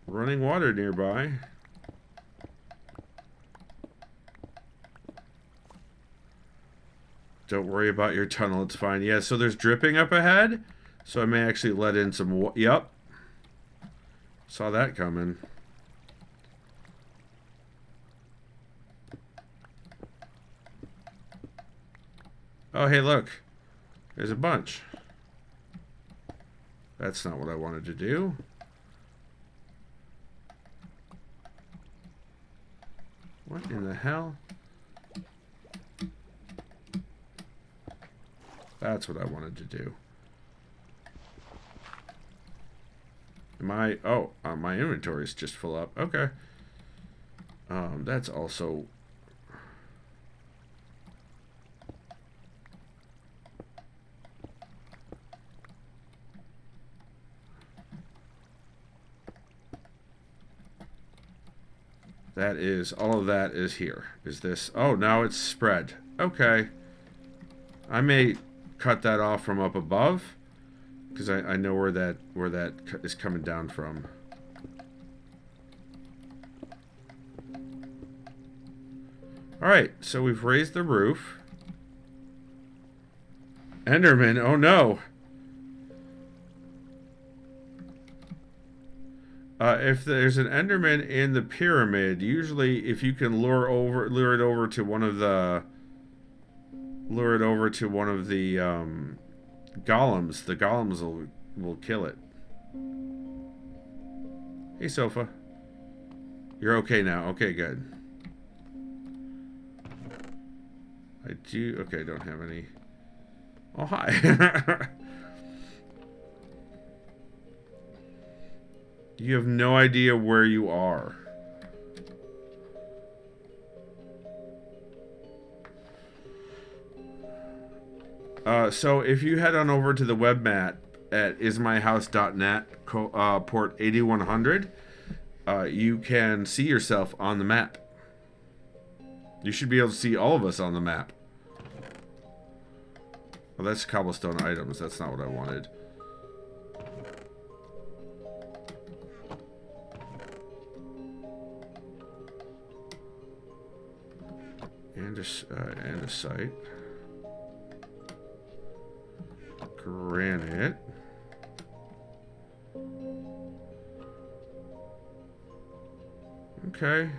Running water nearby. Don't worry about your tunnel, it's fine. Yeah, so there's dripping up ahead. So I may actually let in some yep. Saw that coming. Oh, hey, look. There's a bunch. That's not what I wanted to do. What in the hell? That's what I wanted to do. My inventory is just full up. Okay. That's also... That is, all of that is here. Is this, oh, now it's spread. Okay. I may cut that off from up above, because I know where that is coming down from. Alright, so we've raised the roof. Enderman, oh no! If there's an Enderman in the pyramid, usually if you can lure it over to one of the golems, the golems will kill it. Hey, Sofa. You're okay now. Okay, good. I do... Okay, I don't have any... Oh, hi. You have no idea where you are. So if you head on over to the web mat at ismyhouse.net, port 8100, you can see yourself on the map. You should be able to see all of us on the map. Well, that's cobblestone items. That's not what I wanted. And a site. Granite. Okay.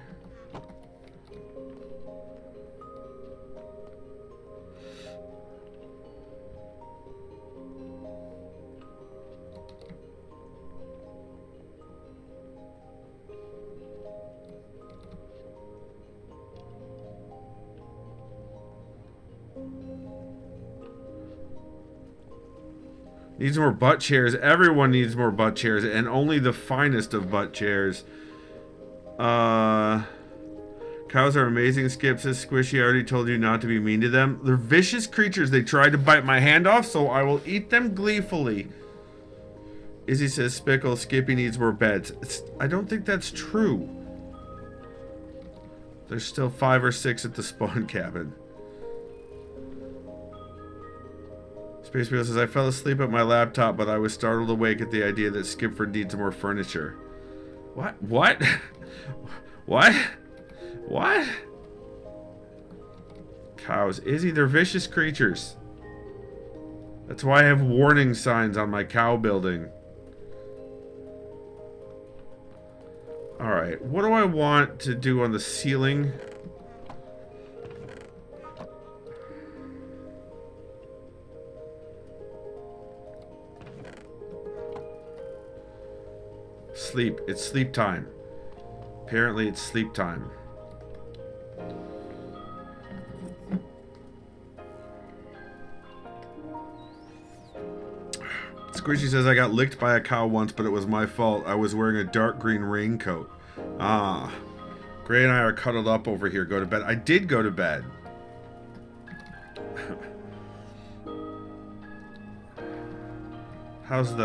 Needs more butt chairs. Everyone needs more butt chairs, and only the finest of butt chairs. Cows are amazing, Skip says Squishy. I already told you not to be mean to them. They're vicious creatures. They tried to bite my hand off, so I will eat them gleefully. Izzy says Spickle, Skippy needs more beds. I don't think that's true. There's still 5 or 6 at the spawn cabin. Spacepickle says, I fell asleep at my laptop, but I was startled awake at the idea that Skipford needs more furniture. What? What? What? What? Cows. Izzy, they're vicious creatures. That's why I have warning signs on my cow building. Alright, what do I want to do on the ceiling? Sleep. It's sleep time. Apparently it's sleep time. Squishy says, I got licked by a cow once, but it was my fault. I was wearing a dark green raincoat. Ah. Gray and I are cuddled up over here. Go to bed. I did go to bed. How's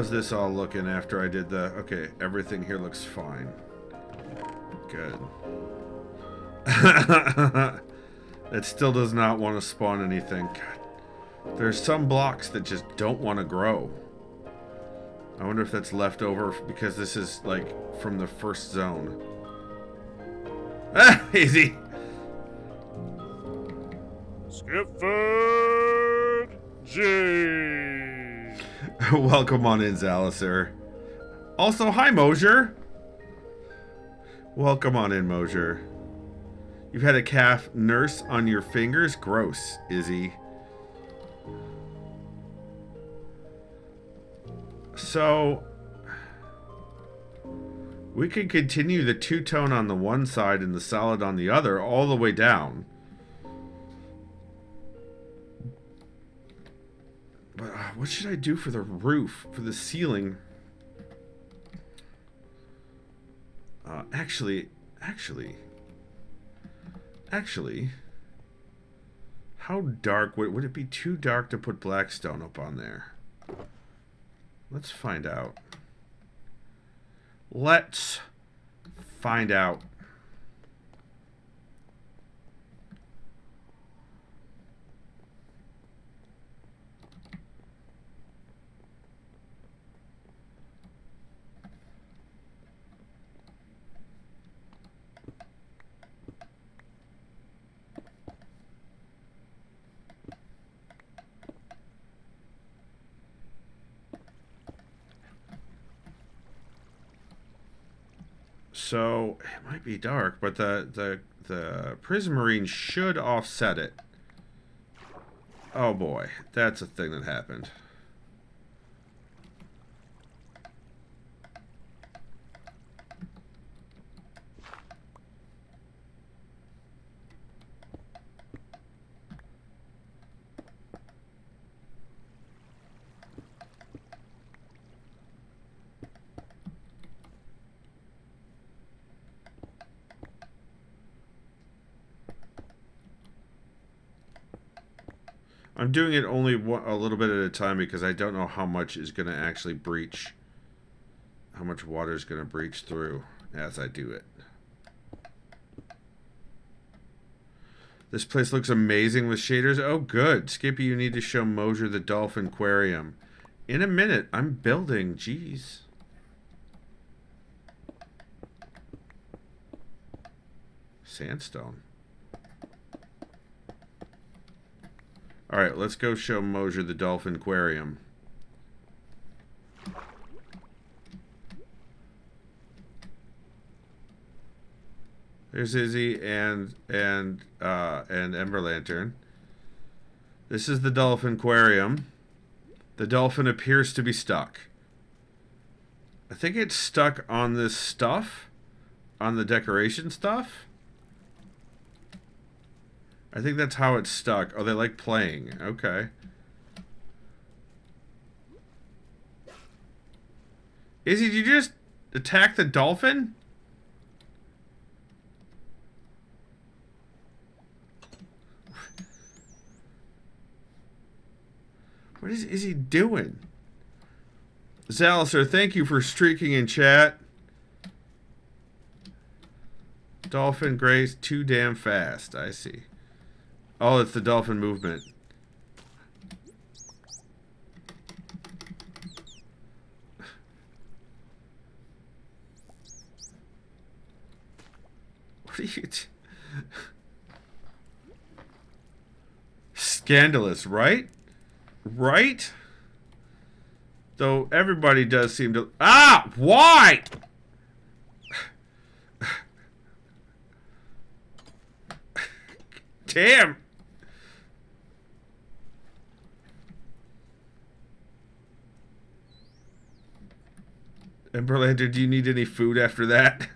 this all looking after I did the... Okay, everything here looks fine. Good. It still does not want to spawn anything. God. There's some blocks that just don't want to grow. I wonder if that's left over because this is, like, from the first zone. Ah, easy. Skipford G. Welcome on in, Zaliser. Also, hi, Mosier. Welcome on in, Mosier. You've had a calf nurse on your fingers? Gross, Izzy. So, we could continue the two-tone on the one side and the solid on the other all the way down. But what should I do for the roof, for the ceiling? Actually, how dark would it be? Too dark to put blackstone up on there? Let's find out. Let's find out. So it might be dark, but the Prismarine should offset it. Oh boy, that's a thing that happened. I'm doing it only a little bit at a time because I don't know how much is going to actually breach. How much water is going to breach through as I do it. This place looks amazing with shaders. Oh, good. Skippy, you need to show Mosier the Dolphin Aquarium. In a minute. I'm building. Jeez. Sandstone. Alright, let's go show Mosier the Dolphin Aquarium. There's Izzy and Ember Lantern. This is the Dolphin Aquarium. The dolphin appears to be stuck. I think it's stuck on this stuff. On the decoration stuff. I think that's how it's stuck. Oh, they like playing. Okay. Izzy, did you just attack the dolphin? What is Izzy doing? Zaliser, thank you for streaking in chat. Dolphin Grace, too damn fast. I see. Oh, it's the dolphin movement. What are you... Scandalous, right? Right? Though everybody does seem to... Ah! Why? Damn. Emberlander, do you need any food after that?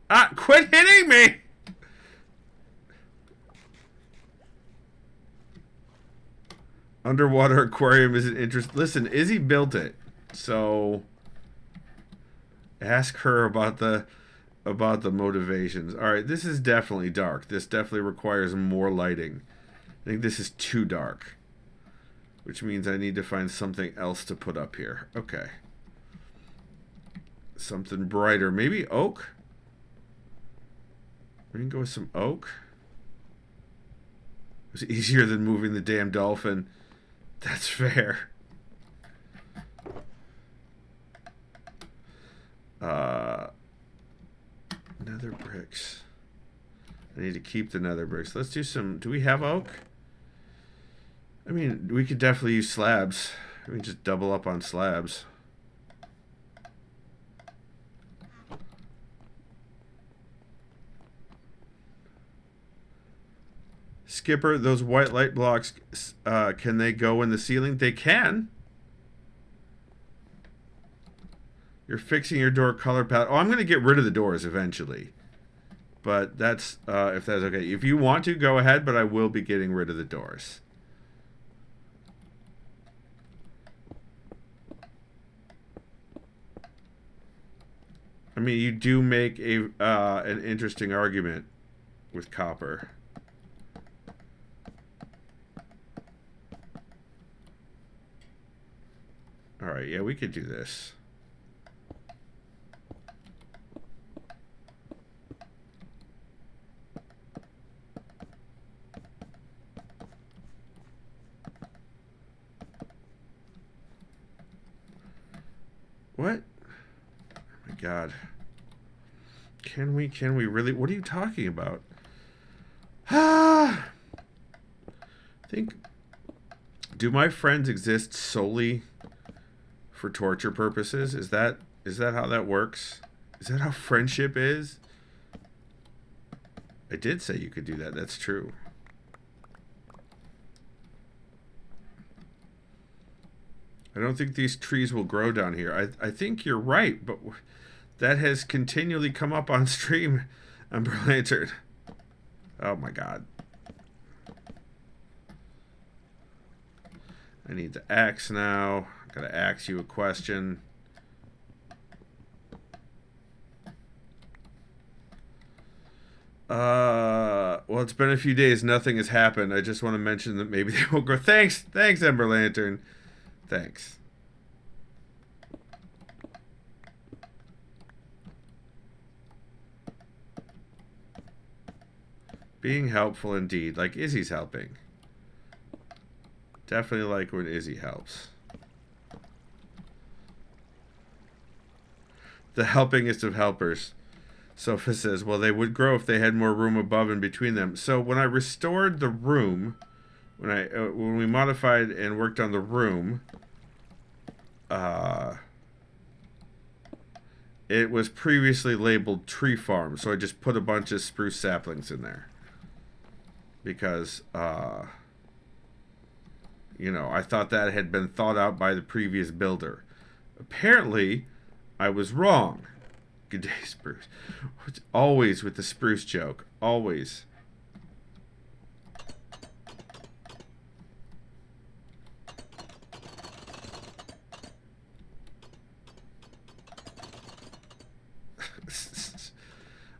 Ah! Quit hitting me! Underwater aquarium isn't interesting. Listen, Izzy built it, so ask her about the motivations. All right, this is definitely dark. This definitely requires more lighting. I think this is too dark, which means I need to find something else to put up here. Okay, something brighter. Maybe oak. We can go with some oak. It's easier than moving the damn dolphin. That's fair. Nether bricks. I need to keep the nether bricks. Let's do some... Do we have oak? I mean, we could definitely use slabs. We can just double up on slabs. Skipper, those white light blocks, can they go in the ceiling? They can. You're fixing your door color palette. Oh, I'm going to get rid of the doors eventually. But that's, if that's okay. If you want to, go ahead, but I will be getting rid of the doors. I mean, you do make a an interesting argument with copper. Alright, yeah, we could do this. What? Oh my god. Can we really? What are you talking about? Ah! Do my friends exist solely for torture purposes? Is that how that works? Is that how friendship is? I did say you could do that. That's true. I don't think these trees will grow down here. I think you're right, but that has continually come up on stream, Ember Lantern. Oh my god. I need the axe now. Gotta ask you a question. Well, Well, it's been a few days. Nothing has happened. I just want to mention that maybe they will grow. Thanks, Ember Lantern. Thanks. Being helpful indeed. Like Izzy's helping. Definitely like when Izzy helps. The helpingest of helpers. Sofa says, well, they would grow if they had more room above and between them. So when I restored the room, when we modified and worked on the room, it was previously labeled tree farm. So I just put a bunch of spruce saplings in there. Because, you know, I thought that had been thought out by the previous builder. Apparently, I was wrong. Good day, Spruce. Always with the spruce joke. Always.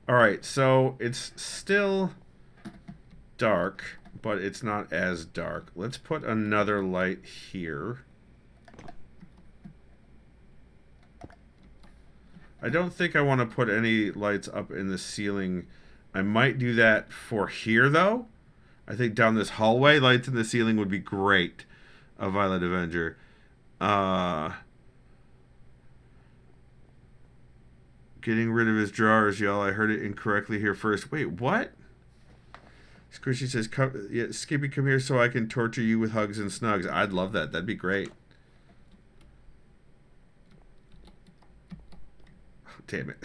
Alright, so it's still dark, but it's not as dark. Let's put another light here. I don't think I want to put any lights up in the ceiling. I might do that for here, though. I think down this hallway, lights in the ceiling would be great. A Violet Avenger. Getting rid of his drawers, y'all. I heard it incorrectly here first. Wait, what? Squishy says, yeah, Skippy, come here so I can torture you with hugs and snugs. I'd love that. That'd be great. Damn it.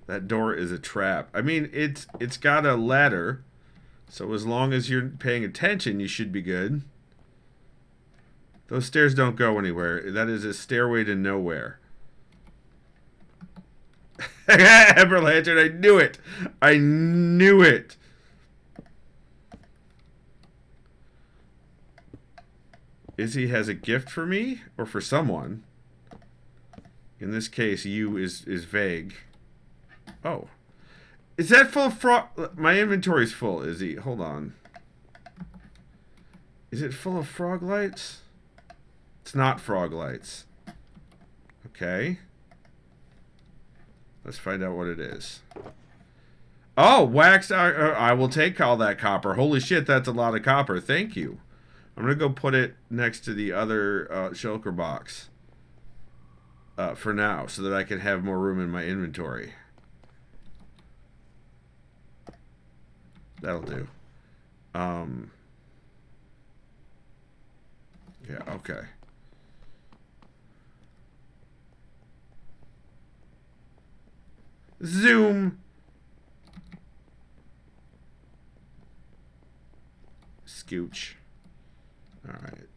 That door is a trap. I mean, it's got a ladder, so as long as you're paying attention, you should be good. Those stairs don't go anywhere. That is a stairway to nowhere. Ember Lantern, I knew it. I knew it. Izzy has a gift for me or for someone. In this case, you is vague. Oh. Is that full of frog? My inventory's full, Izzy. Hold on. Is it full of frog lights? It's not frog lights. Okay. Let's find out what it is. Oh, wax. I will take all that copper. Holy shit, that's a lot of copper. Thank you. I'm going to go put it next to the other shulker box for now so that I can have more room in my inventory. That'll do. Yeah, okay. Zoom. Scooch. All right.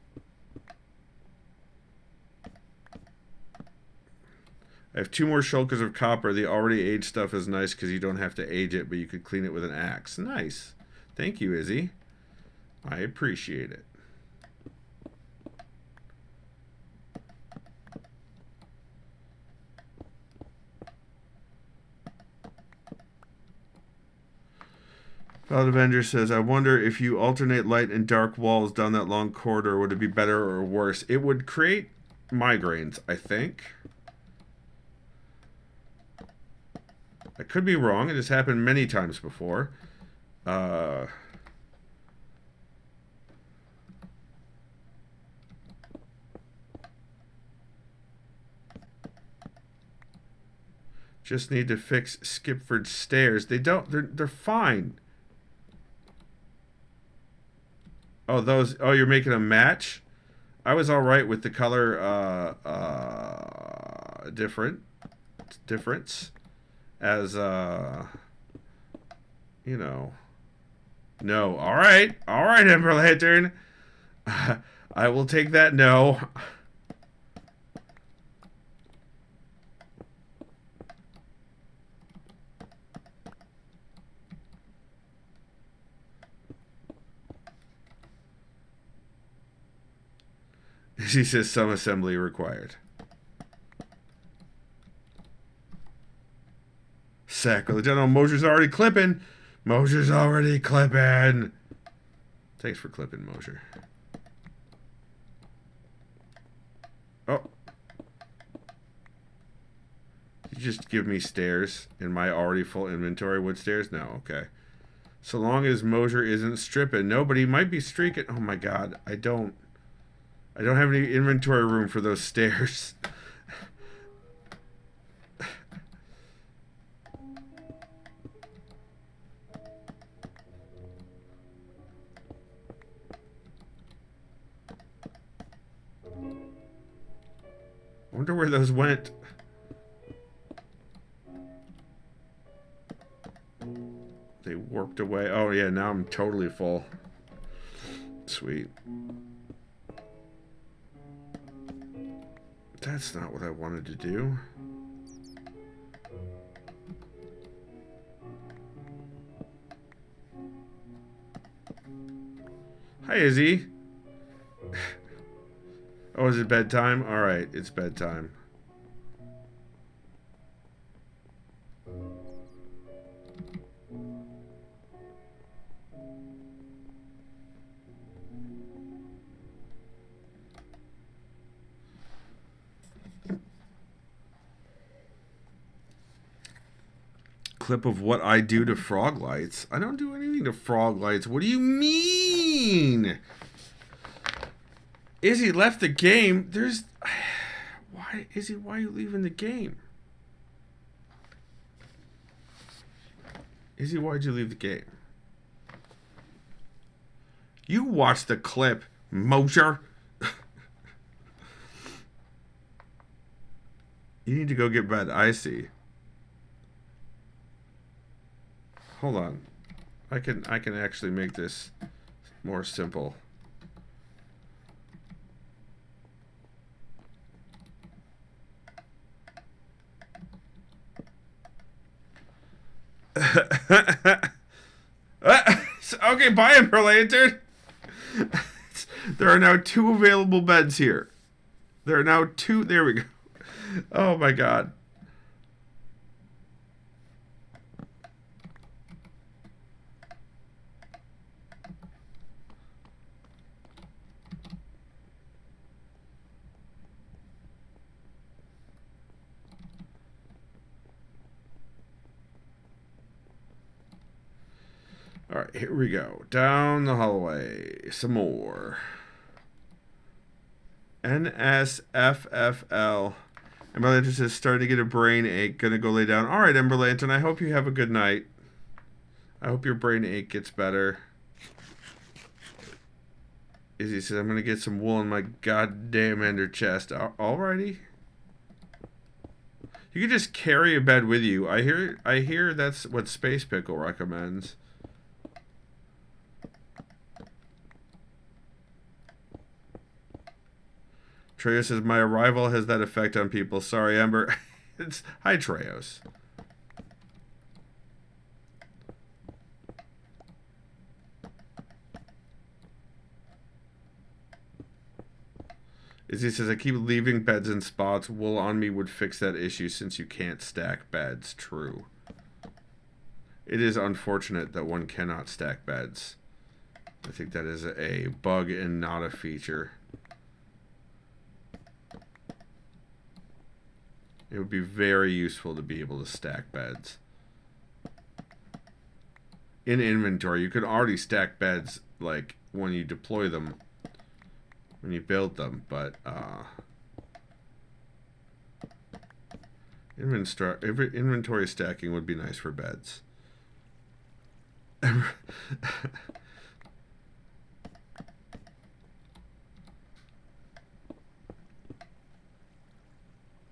I have 2 more shulkers of copper. The already aged stuff is nice because you don't have to age it, but you could clean it with an axe. Nice. Thank you, Izzy. I appreciate it. Cloud Avenger says, I wonder if you alternate light and dark walls down that long corridor, would it be better or worse? It would create migraines, I think. I could be wrong. It has happened many times before. Just need to fix Skipford's stairs. They don't. They're fine. Oh, those. Oh, you're making a match? I was all right with the color difference as you know. No. All right, Ember Lantern. I will take that no. She says some assembly required. Sacrilege. I know Mosher's already clipping. Mosher's already clipping. Thanks for clipping, Mosher. Oh. You just give me stairs in my already full inventory. Wood stairs? No, okay. So long as Mosher isn't stripping. Nobody might be streaking. Oh my god. I don't have any inventory room for those stairs. I wonder where those went. They warped away. Oh yeah, now I'm totally full. Sweet. That's not what I wanted to do. Hi, Izzy. Oh, is it bedtime? Alright, it's bedtime. Clip of what I do to frog lights. I don't do anything to frog lights. What do you mean? Izzy left the game. There's... Why, Izzy, why are you leaving the game? Izzy, why'd you leave the game? You watched the clip, Mosher. You need to go get bed. I see. Hold on. I can actually make this more simple. Okay, bye, Ember Lantern. There are now 2 available beds here. There are now 2. There we go. Oh my god. Alright, here we go. Down the hallway. Some more. NSFFL. Ember Lantern says, starting to get a brain ache. Gonna go lay down. Alright, Ember Lantern, I hope you have a good night. I hope your brain ache gets better. Izzy says, I'm gonna get some wool in my goddamn ender chest. Alrighty. You can just carry a bed with you. I hear that's what Sspacepickle recommends. Treos says, my arrival has that effect on people. Sorry, Ember. Hi, Treos. Izzy says, I keep leaving beds in spots. Wool on me would fix that issue since you can't stack beds. True. It is unfortunate that one cannot stack beds. I think that is a bug and not a feature. It would be very useful to be able to stack beds. In inventory, you could already stack beds, like, when you deploy them, when you build them, but, inventory stacking would be nice for beds.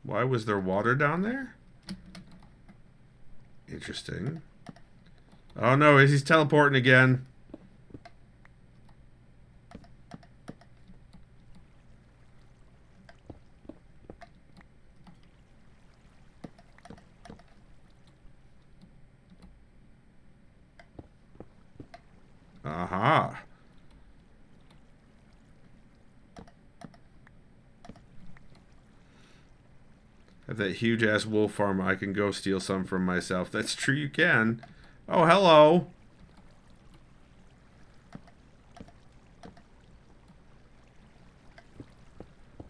Why was there water down there? Interesting. Oh no, he's teleporting again. Aha. At that huge ass wool farm, I can go steal some from myself. That's true, you can. Oh, hello.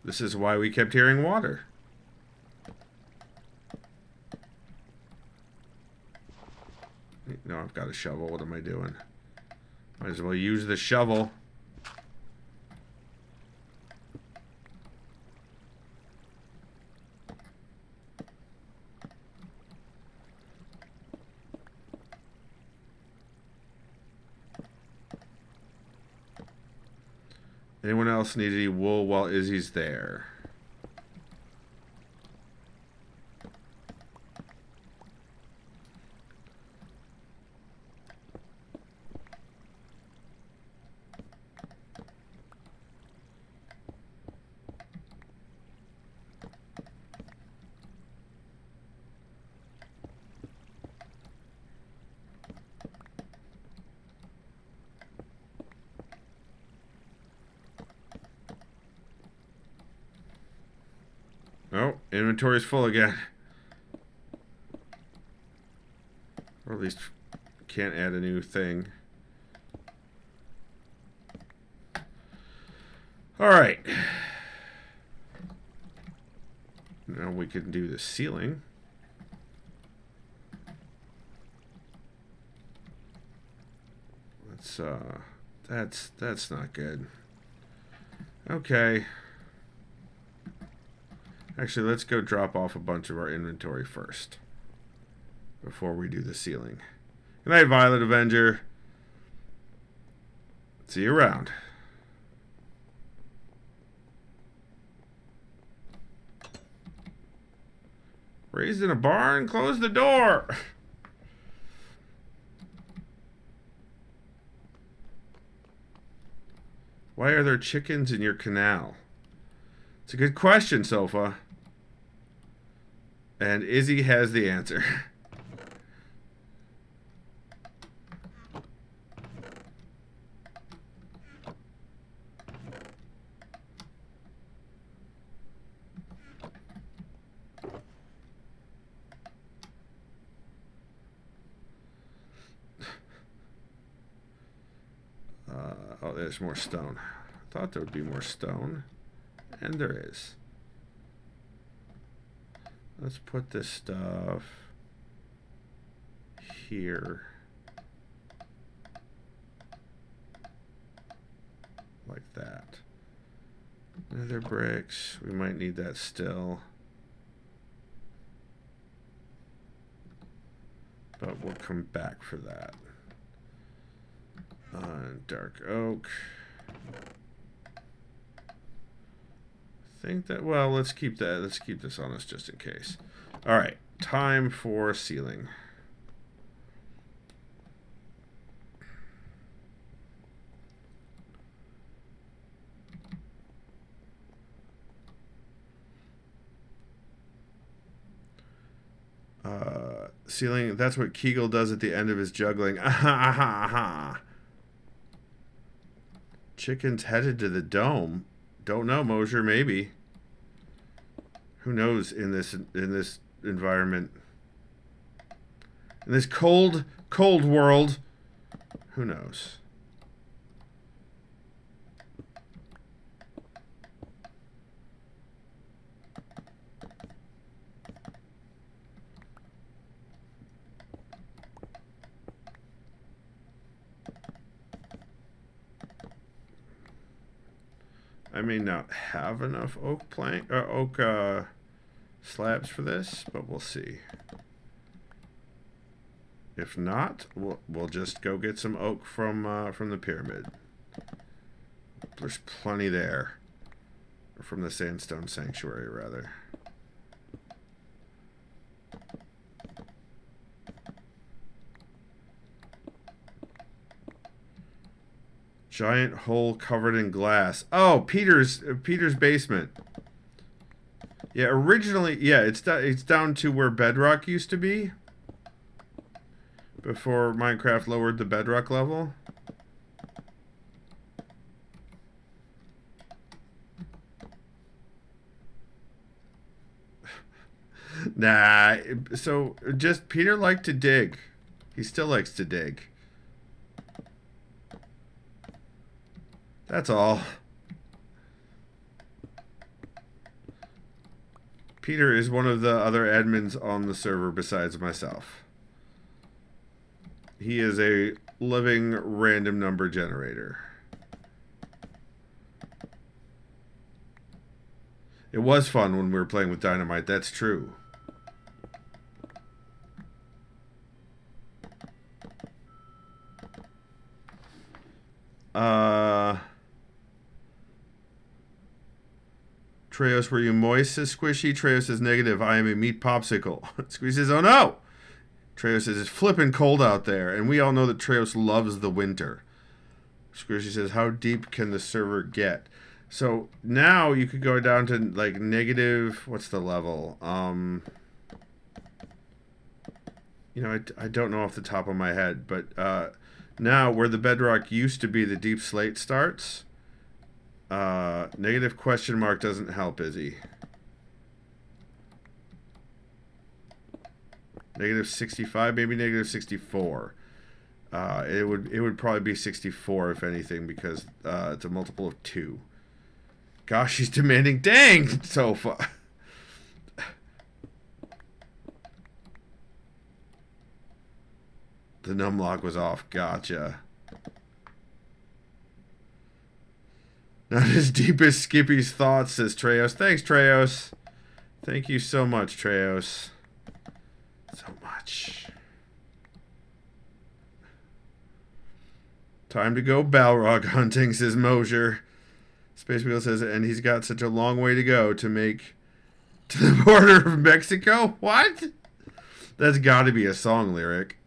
This is why we kept hearing water. No, I've got a shovel. What am I doing? Might as well use the shovel. Anyone else need any wool while Izzy's there? Oh, inventory's full again. Or at least can't add a new thing. Alright. Now we can do the ceiling. That's not good. Okay. Actually, let's go drop off a bunch of our inventory first before we do the ceiling. Good night, Violet Avenger. See you around. Raised in a barn? Close the door! Why are there chickens in your canal? It's a good question, Sofa. And Izzy has the answer. Oh, there's more stone. I thought there would be more stone. And there is. Let's put this stuff here. Like that. Nether bricks. We might need that still. But we'll come back for that. Dark oak. Think that, well, let's keep that. Let's keep this on us just in case. All right, time for ceiling. Ceiling, that's what Kegel does at the end of his juggling. Chickens headed to the dome. Don't know, Mosier, maybe. Who knows in this environment? In this cold world, who knows? I may not have enough oak slabs for this, but we'll see. If not, we'll just go get some oak from the pyramid. There's plenty there, or from the sandstone sanctuary, rather. Giant hole covered in glass. Oh, Peter's basement. Yeah, originally, yeah, it's down to where bedrock used to be before Minecraft lowered the bedrock level. Nah, so just Peter liked to dig. He still likes to dig. That's all. Peter is one of the other admins on the server besides myself. He is a living random number generator. It was fun when we were playing with Dynamite, that's true. Treos, were you moist? Says Squishy. Treos says negative. I am a meat popsicle. Squishy says, oh no! Treos says, it's flipping cold out there, and we all know that Treos loves the winter. Squishy says, how deep can the server get? So now you could go down to like negative, what's the level? You know, I don't know off the top of my head, but now where the bedrock used to be, the deep slate starts. Negative question mark doesn't help, Izzy. Negative 65, maybe negative 64. It would probably be 64 if anything, because it's a multiple of 2. Gosh, she's demanding. Dang, Sofa. The numlock was off. Gotcha. Not as deep as Skippy's thoughts, says Treos. Thanks, Treos. Thank you so much, Treos. So much. Time to go Balrog hunting, says Mosier. Sspacepickle says, and he's got such a long way to go to make to the border of Mexico? What? That's got to be a song lyric.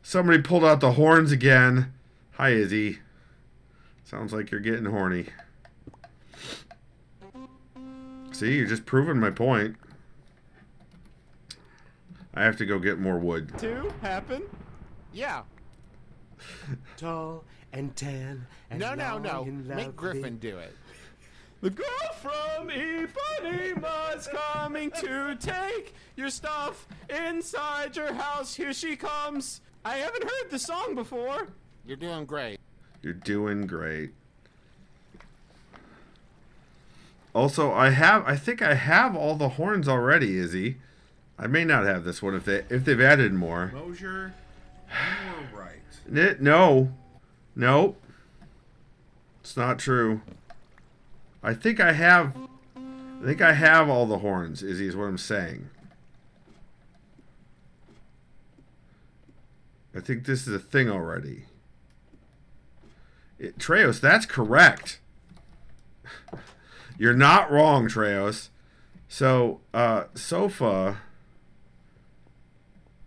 Somebody pulled out the horns again. Hi, Izzy. Sounds like you're getting horny. See, you're just proving my point. I have to go get more wood. To happen? Yeah. Tall and tan and No. Make Griffin do it. The girl from Ipanema's coming to take your stuff inside your house. Here she comes. I haven't heard the song before. You're doing great. You're doing great. Also, I think I have all the horns already, Izzy. I may not have this one if they've added more. Mosier, you were right. No. Nope. It's not true. I think I have all the horns, Izzy, is what I'm saying. I think this is a thing already. Treos, that's correct. You're not wrong, Treos. So, Sofa,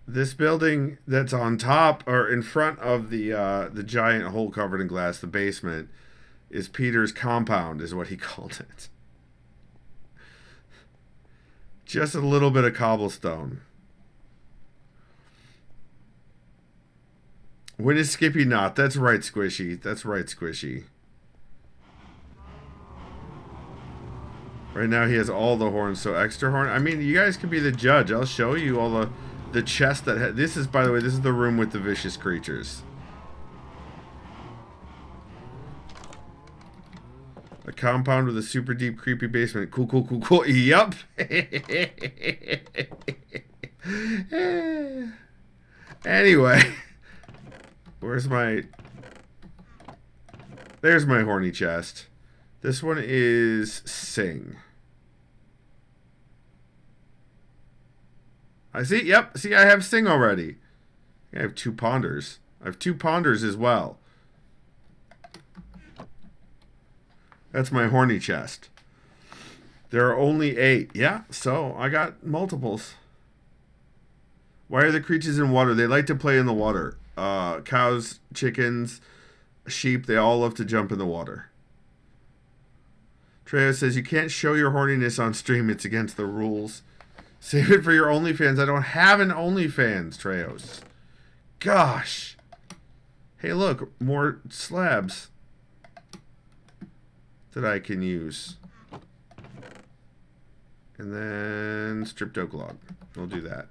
this building that's on top or in front of the giant hole covered in glass, the basement, is Peter's compound, is what he called it. Just a little bit of cobblestone. When is Skippy not? That's right, Squishy. That's right, Squishy. Right now he has all the horns, so extra horn. I mean, you guys can be the judge. I'll show you all the chest that this is, by the way, this is the room with the vicious creatures. A compound with a super deep, creepy basement. Cool. Yup. Anyway. There's my horny chest. This one is Sing. I see, yep, see I have Sing already. I have 2 ponders. I have 2 ponders as well. That's my horny chest. There are only 8. Yeah, so I got multiples. Why are the creatures in water? They like to play in the water. Cows, chickens, sheep, they all love to jump in the water. Trejo says, you can't show your horniness on stream. It's against the rules. Save it for your OnlyFans. I don't have an OnlyFans, Treos. Gosh. Hey, look. More slabs that I can use. And then strip log. We'll do that.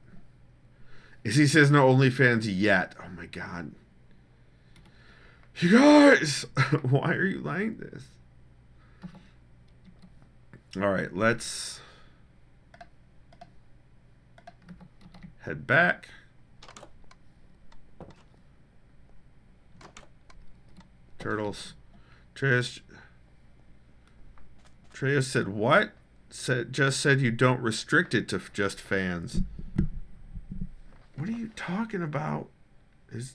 Izzy says no OnlyFans yet. Oh my god. You guys! Why are you like this? Alright, let's head back. Turtles. Treya said what? Just said you don't restrict it to just fans. What are you talking about? His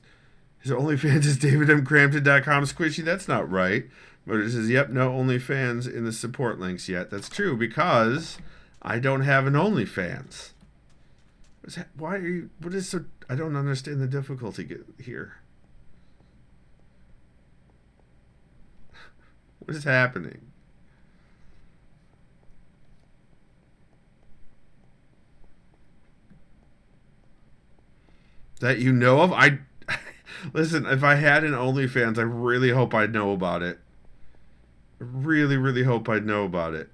OnlyFans is davidmcrampton.com. Squishy, that's not right. But it says, yep, no OnlyFans in the support links yet. That's true, because I don't have an OnlyFans. What's that? Why are you... What is so... I don't understand the difficulty here. What is happening? That you know of? Listen, if I had an OnlyFans, I really hope I'd know about it. I really, really hope I'd know about it.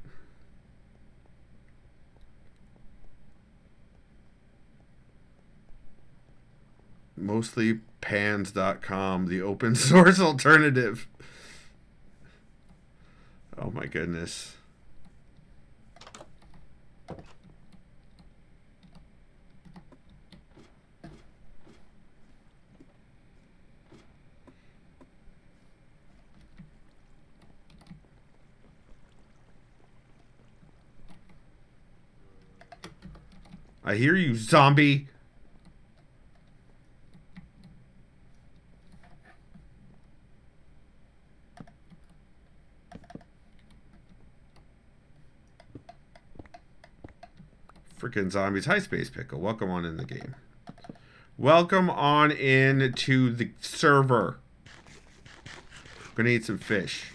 Mostly pans.com, the open source alternative. Oh my goodness. I hear you, zombie. Freaking zombies. Hi, Sspacepickle. Welcome on in the game. Welcome on in to the server. Gonna eat some fish.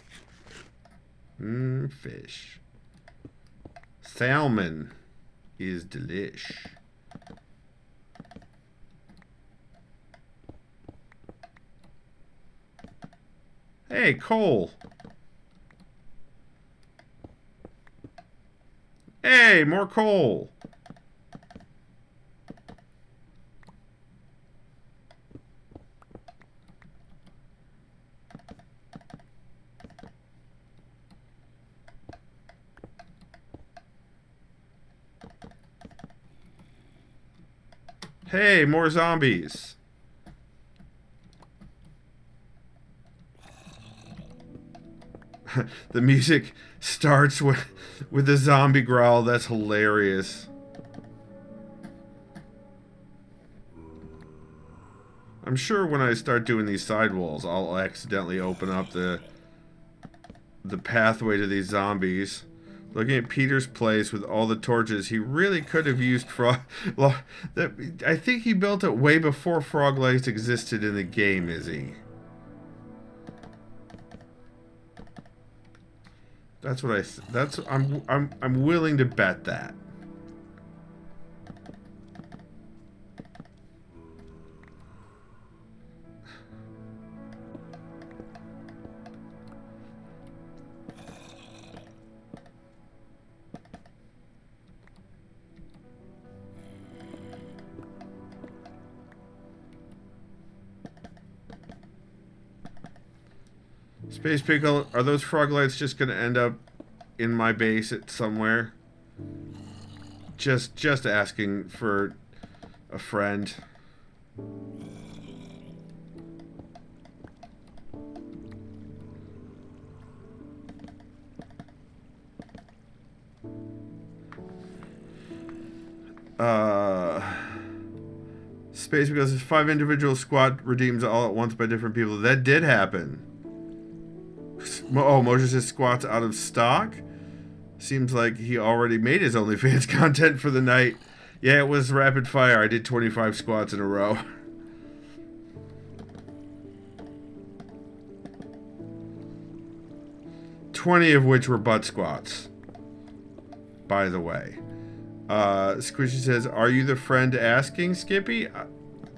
Fish. Salmon is delish. Hey, Cole. Hey, more coal. Hey, more zombies. The music starts with a zombie growl. That's hilarious. I'm sure when I start doing these sidewalls, I'll accidentally open up the pathway to these zombies. Looking at Peter's place with all the torches, he really could have used frog... Well, I think he built it way before frog lights existed in the game, Izzy. That's what I'm willing to bet that. Sspacepickle, are those frog lights just gonna end up in my base at somewhere? Just asking for a friend. Sspacepickle says 5 individual squad redeems all at once by different people. That did happen. Oh, Moshe says squats out of stock. Seems like he already made his OnlyFans content for the night. Yeah, it was rapid fire. I did 25 squats in a row. $20 of which were butt squats, by the way. Squishy says, are you the friend asking, Skippy?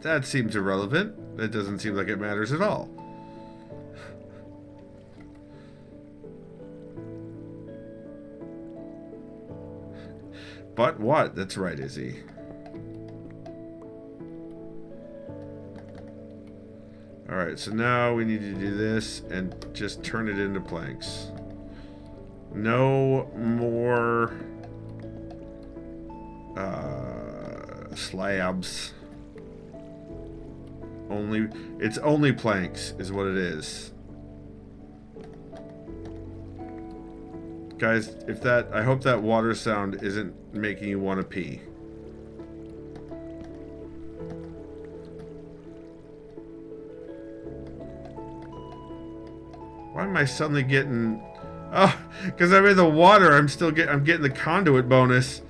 That seems irrelevant. That doesn't seem like it matters at all. But what? That's right, Izzy. Alright, so now we need to do this and just turn it into planks. No more slabs. It's only planks is what it is. Guys, I hope that water sound isn't making you want to pee. Why am I suddenly getting... Oh, because I'm in the water. I'm getting the conduit bonus.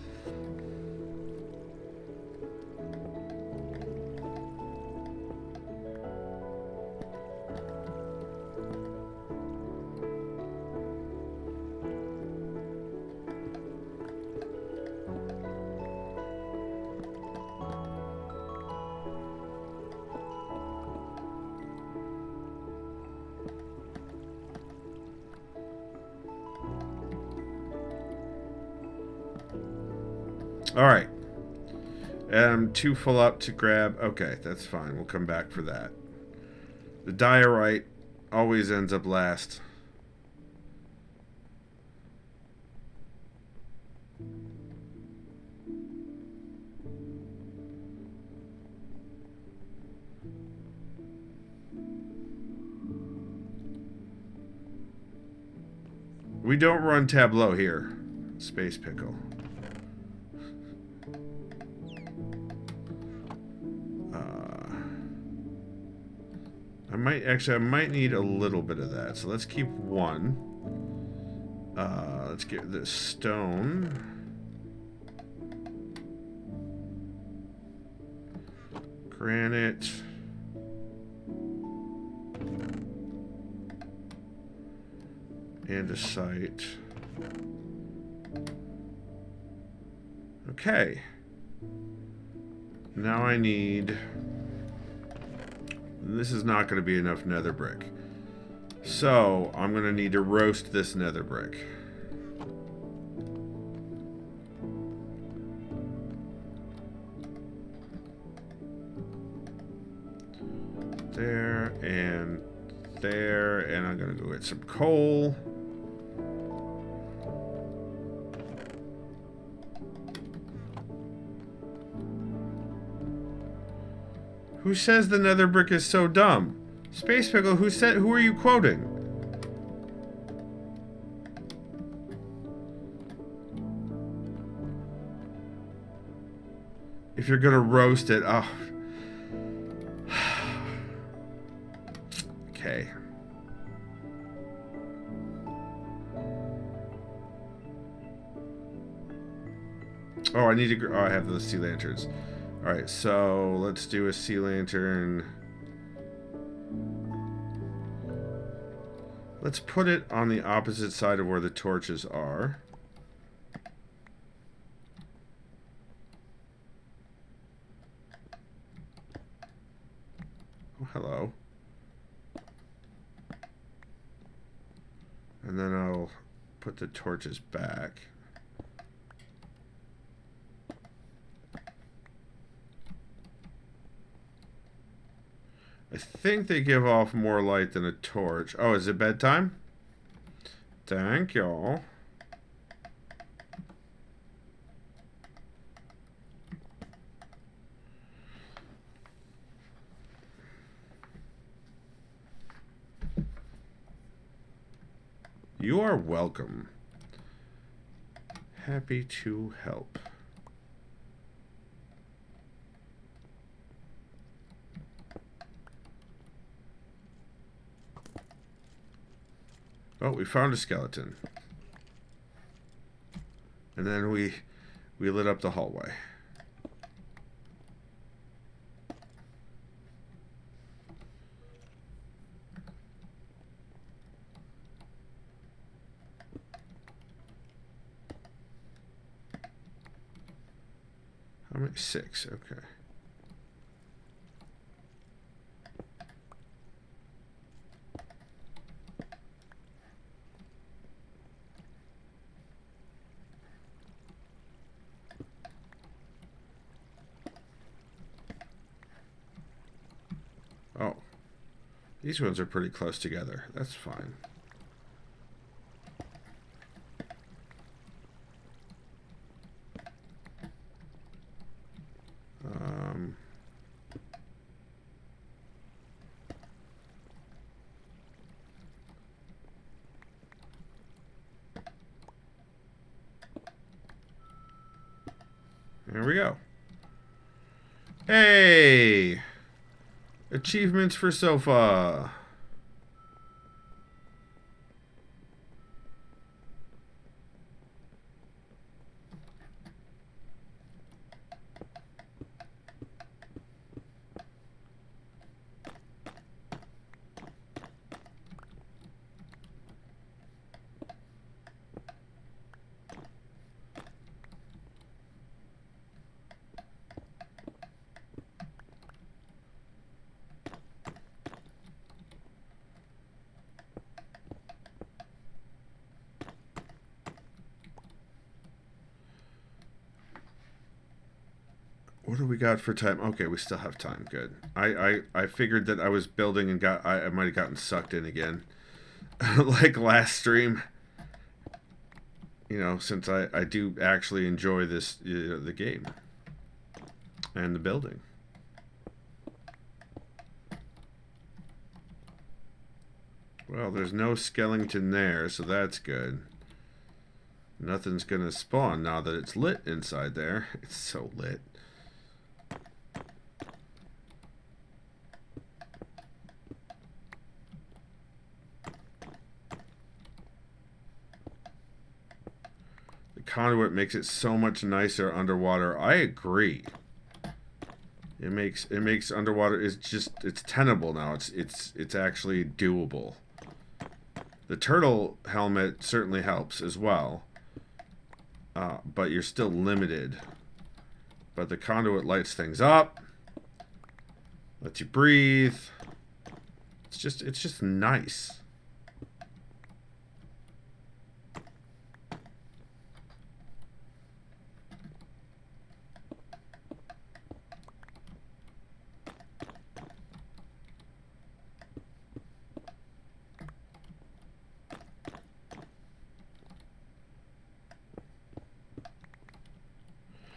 Alright. And I'm too full up to grab... Okay, that's fine. We'll come back for that. The diorite always ends up last. We don't run Tableau here. Sspacepickle. I might need a little bit of that. So let's keep one. Let's get this stone. Granite. Andesite. Okay. Now I need... This is not going to be enough nether brick. So, I'm going to need to roast this nether brick. There, and I'm going to go get some coal. Who says the nether brick is so dumb? Sspacepickle, who are you quoting? If you're gonna roast it, oh. Okay. Oh, I need to... Oh, I have those sea lanterns. Alright, so let's do a sea lantern. Let's put it on the opposite side of where the torches are. Oh, hello. And then I'll put the torches back. I think they give off more light than a torch. Oh, is it bedtime? Thank y'all. You are welcome. Happy to help. Oh, we found a skeleton. And then we lit up the hallway. How many? 6, okay. These ones are pretty close together. That's fine. There we go. Hey! Achievements for sofa. What do we got for time? Okay, we still have time. Good. I figured that I was building and I might have gotten sucked in again. Like last stream. You know, since I do actually enjoy this, the game. And the building. Well, there's no skeleton there, so that's good. Nothing's gonna spawn now that it's lit inside there. It's so lit. Conduit makes it so much nicer underwater. I agree. It makes underwater it's tenable now. It's actually doable. The turtle helmet certainly helps as well. But you're still limited. But the conduit lights things up. Lets you breathe. It's just nice.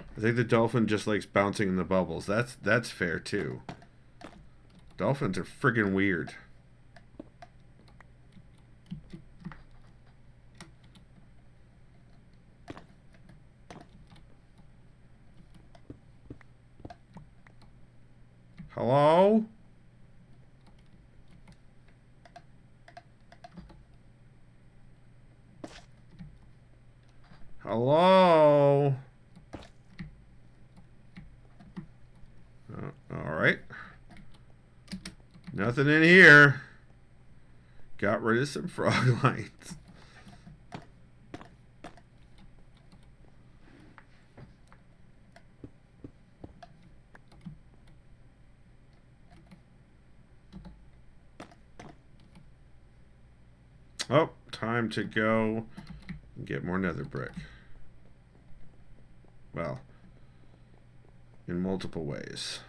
I think the dolphin just likes bouncing in the bubbles. That's fair too. Dolphins are friggin' weird. Hello? Hello? Alright. Nothing in here. Got rid of some frog lights. Oh, time to go and get more nether brick. Well, in multiple ways.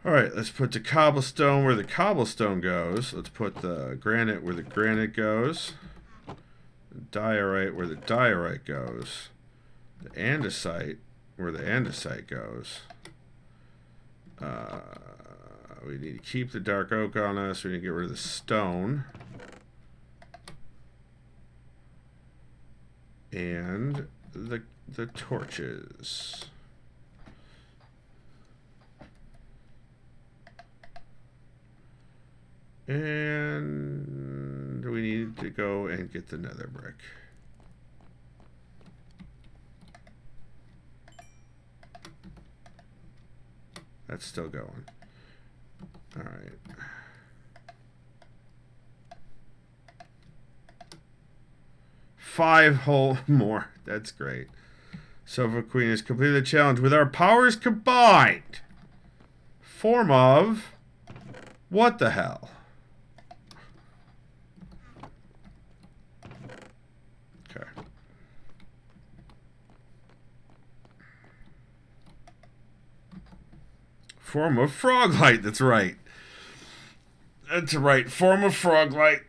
Alright, let's put the cobblestone where the cobblestone goes. Let's put the granite where the granite goes. The diorite where the diorite goes. The andesite where the andesite goes. We need to keep the dark oak on us. We need to get rid of the stone. And the torches. And we need to go and get the nether brick. That's still going. All right. Five whole more. That's great. SofaQueen has completed the challenge with our powers combined. Form of what the hell? Okay. Form of frog light, that's right. That's right, form of frog light.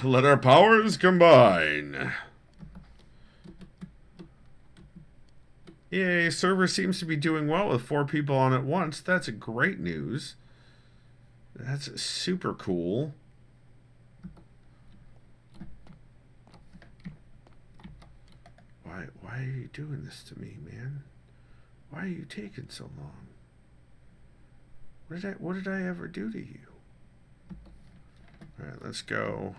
Let our powers combine. Yay, server seems to be doing well with 4 people on at once. That's great news. That's super cool. Why are you doing this to me, man? Why are you taking so long? What did I ever do to you? Alright, let's go.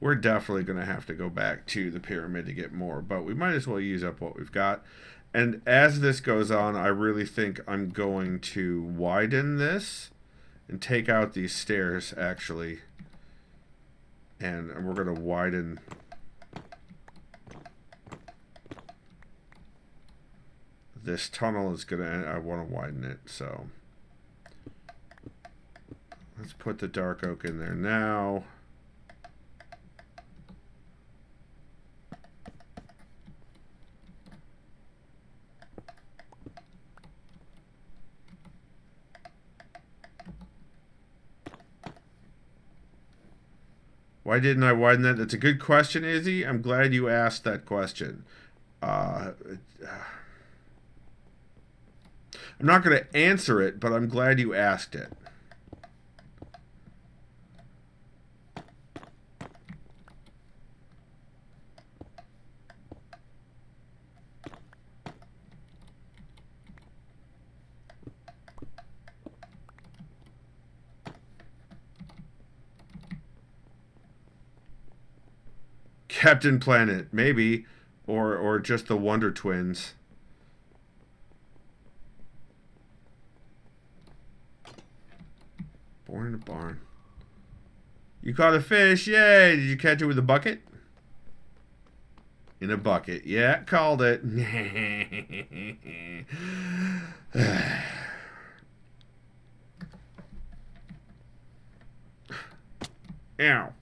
We're definitely going to have to go back to the pyramid to get more, but we might as well use up what we've got. And as this goes on, I really think I'm going to widen this and take out these stairs, actually. And we're going to widen... This tunnel is going to... I want to widen it, so... Let's put the dark oak in there now. Why didn't I widen that? That's a good question, Izzy. I'm glad you asked that question. I'm not going to answer it, but I'm glad you asked it. Captain Planet, maybe, or just the Wonder Twins. Born in a barn. You caught a fish, yay! Did you catch it with a bucket? In a bucket, yeah, called it. Ow.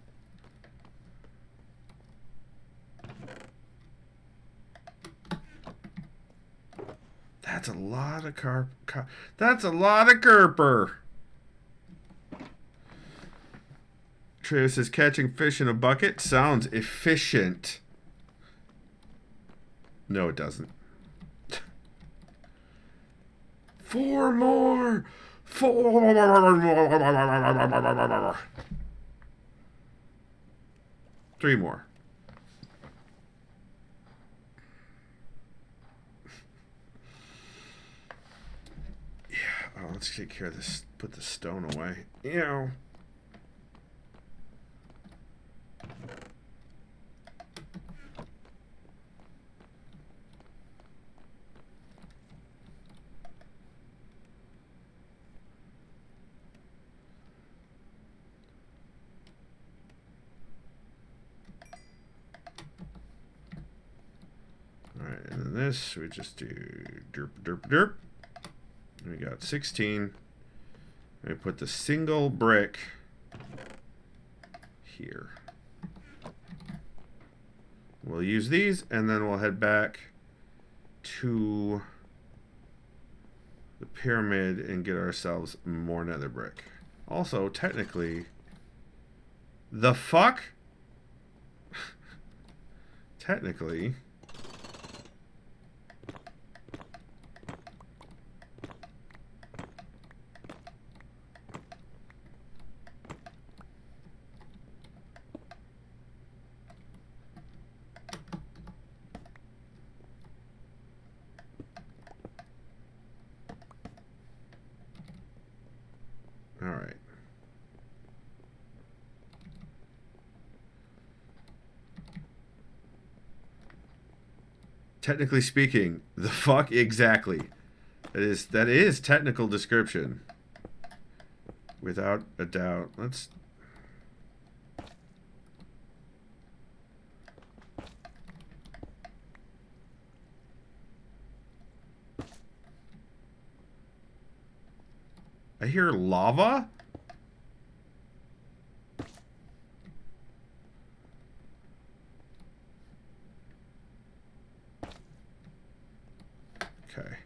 That's a lot of that's a lot of kerper. Trio says catching fish in a bucket sounds efficient. No, it doesn't. 4 more. 4 more. 3 more. Oh, let's take care of this. Put the stone away. Ew. Alright, and then this, we just do derp, derp, derp. We got 16. We put the single brick here. We'll use these, and then we'll head back to the pyramid and get ourselves more nether brick. Also, technically, the fuck? Technically... Alright. Technically speaking, the fuck exactly. That is technical description. Without a doubt. Let's... I hear lava? Okay.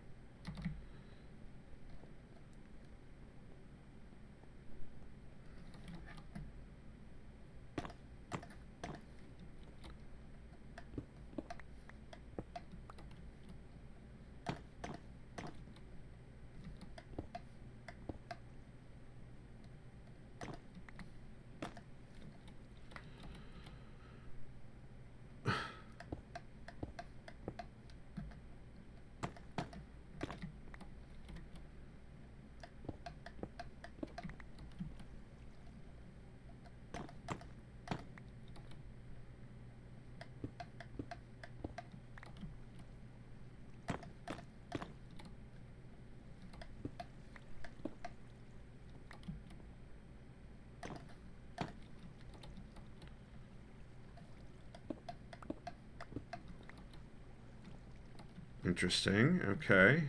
Interesting. Okay.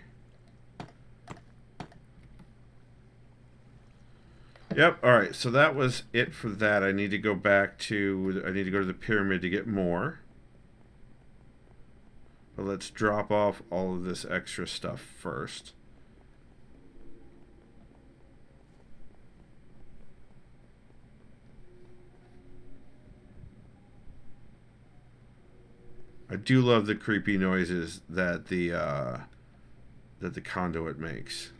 Yep. All right. So that was it for that. I need to go back to. I need to go to the pyramid to get more. But let's drop off all of this extra stuff first. I do love the creepy noises that the conduit makes.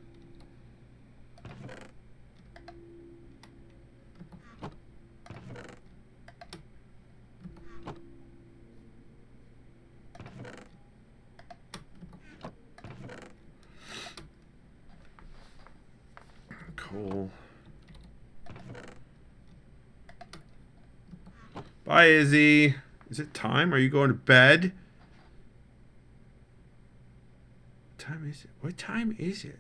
Cool. Bye, Izzy. Is it time? Are you going to bed? What time is it? What time is it?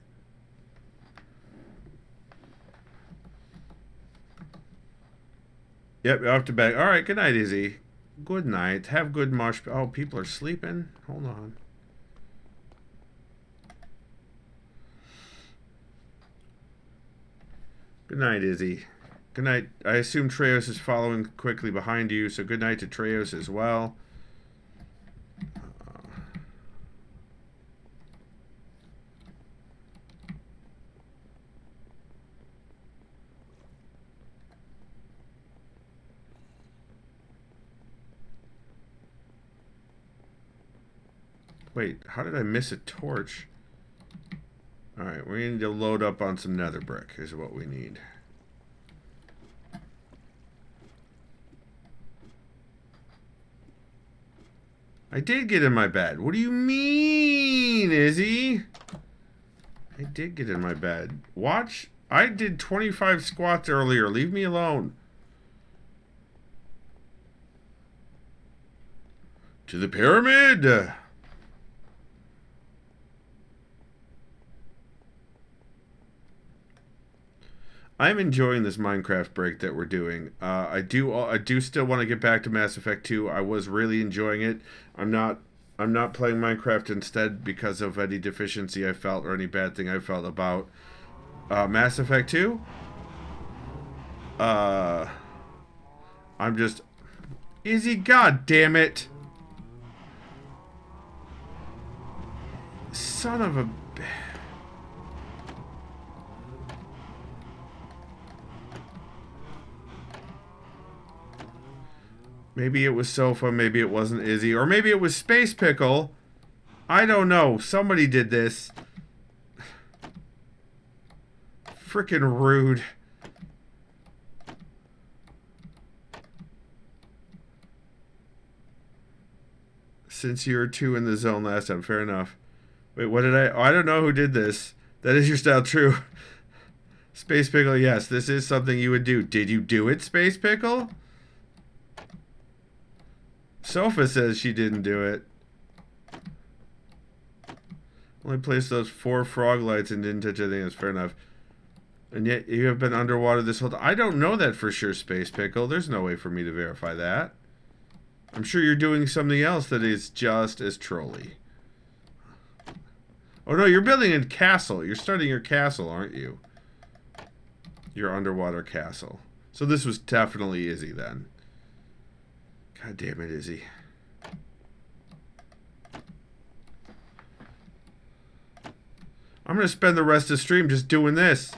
Yep, you're off to bed. All right, good night, Izzy. Good night. Have good marsh. Oh, people are sleeping. Hold on. Good night, Izzy. Good night. I assume Treos is following quickly behind you, so good night to Treos as well. Wait, how did I miss a torch? Alright, we need to load up on some nether brick is what we need. I did get in my bed. What do you mean, Izzy? I did get in my bed. Watch. I did 25 squats earlier. Leave me alone. To the pyramid. I'm enjoying this Minecraft break that we're doing. I do still want to get back to Mass Effect 2. I was really enjoying it. I'm not playing Minecraft instead because of any deficiency I felt or any bad thing I felt about Mass Effect 2. I'm just Izzy, god damn it. Son of a... Maybe it was Sofa, maybe it wasn't Izzy, or maybe it was Sspacepickle. I don't know. Somebody did this. Frickin' rude. Since you were 2 in the zone last time, fair enough. Wait, what did I... Oh, I don't know who did this. That is your style, true. Sspacepickle, yes, this is something you would do. Did you do it, Sspacepickle? Sofa says she didn't do it. Only placed those 4 frog lights and didn't touch anything. That's fair enough. And yet you have been underwater this whole time. I don't know that for sure, Sspacepickle. There's no way for me to verify that. I'm sure you're doing something else that is just as trolly. Oh no, you're building a castle. You're starting your castle, aren't you? Your underwater castle. So this was definitely Izzy then. God damn it, Izzy. I'm going to spend the rest of the stream just doing this.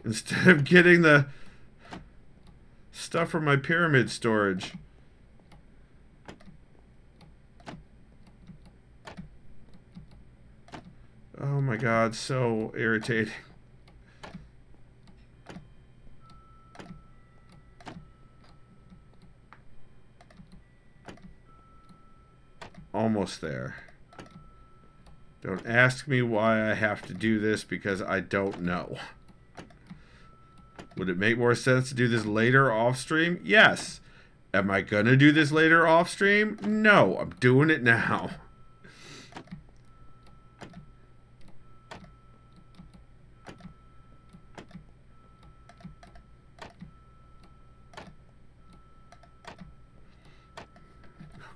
Instead of getting the stuff from my pyramid storage. Oh my god, so irritating. Almost there. Don't ask me why I have to do this because I don't know. Would it make more sense to do this later off stream? Yes. Am I gonna do this later off stream? No, I'm doing it now.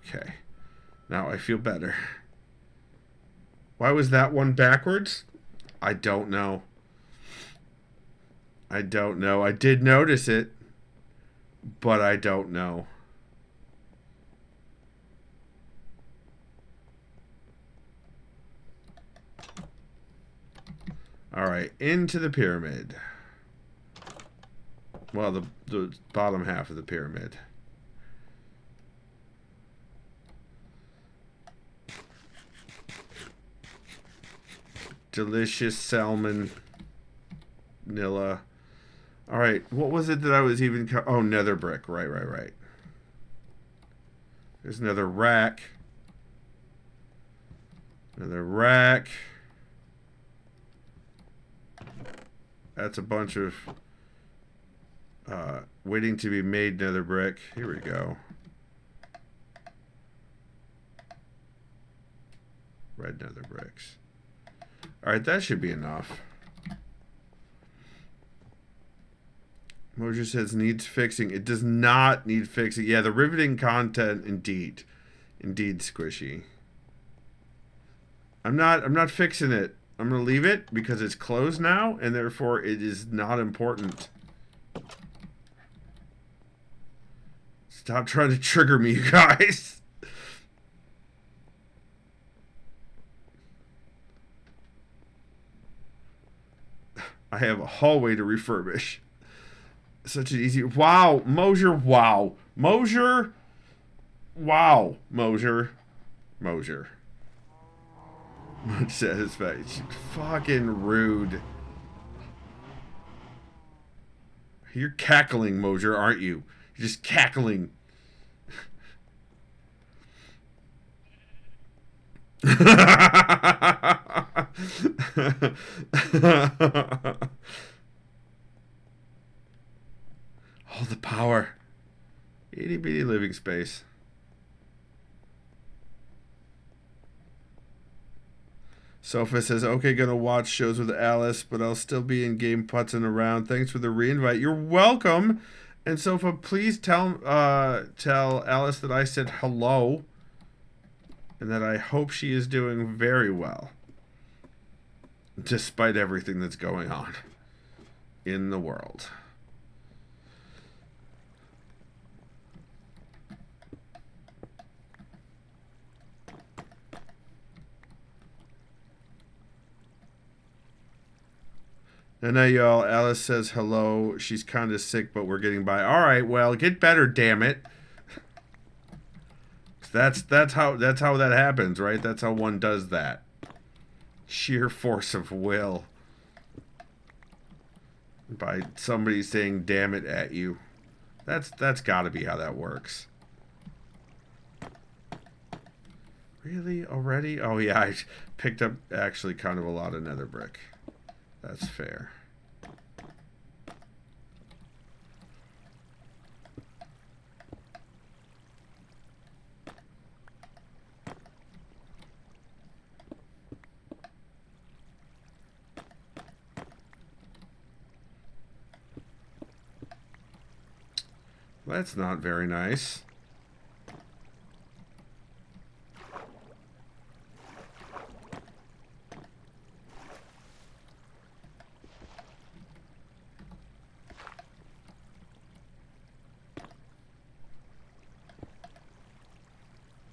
Okay. Now I feel better. Why was that one backwards? I don't know. I don't know. I did notice it, but I don't know. Alright, into the pyramid. Well, the bottom half of the pyramid. Delicious salmon. Nilla. Alright, what was it that I was even... Oh, nether brick. Right. There's another rack. Another rack. That's a bunch of waiting to be made nether brick. Here we go. Red nether bricks. Alright, that should be enough. Mojo says needs fixing. It does not need fixing. Yeah, the riveting content indeed. Indeed squishy. I'm not fixing it. I'm going to leave it because it's closed now, and therefore it is not important. Stop trying to trigger me, you guys. I have a hallway to refurbish. Such an easy... Wow, Mosier, wow. Mosier. Wow, Mosier. Mosier. Much satisfaction. Fucking rude. You're cackling, Mosier, aren't you? You're just cackling. All the power. Itty bitty living space. Sofa says, okay, gonna watch shows with Alice, but I'll still be in game putzing around. Thanks for the reinvite. You're welcome. And Sofa, please tell Alice that I said hello. And that I hope she is doing very well. Despite everything that's going on in the world. And now, y'all, Alice says hello. She's kind of sick, but we're getting by. All right, well, get better, damn it. That's how that happens, right? That's how one does that. Sheer force of will. By somebody saying damn it at you. That's got to be how that works. Really? Already? Oh yeah, I picked up actually kind of a lot of nether brick. That's fair. That's not very nice.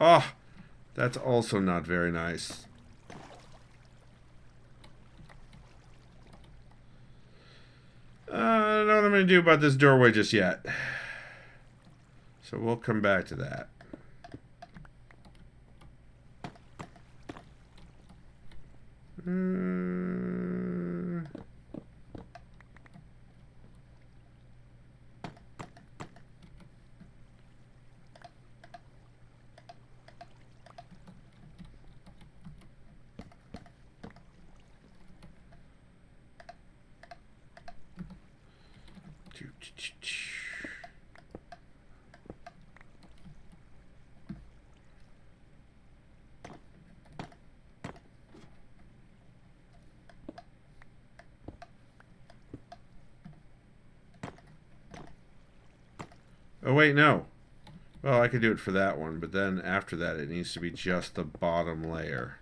Oh, that's also not very nice. I don't know what I'm going to do about this doorway just yet. So we'll come back to that. Oh, wait, no. Well, I could do it for that one, but then after that, it needs to be just the bottom layer.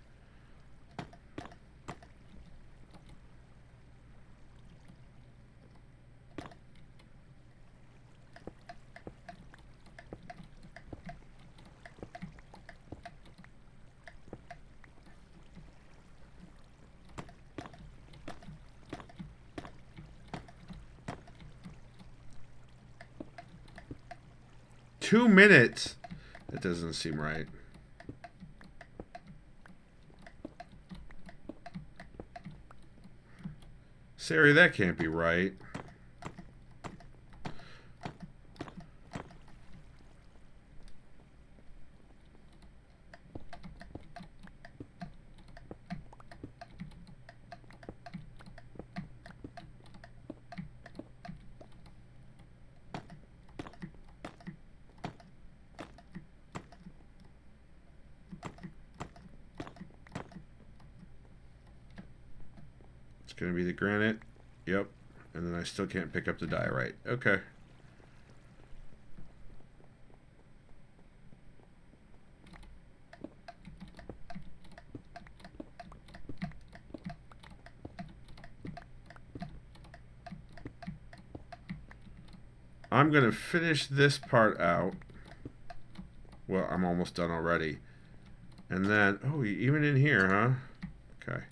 2 minutes. That doesn't seem right. Sari, that can't be right. It's going to be the granite. Yep. And then I still can't pick up the diorite. Okay. I'm going to finish this part out. Well, I'm almost done already. And then, oh, even in here, huh? Okay.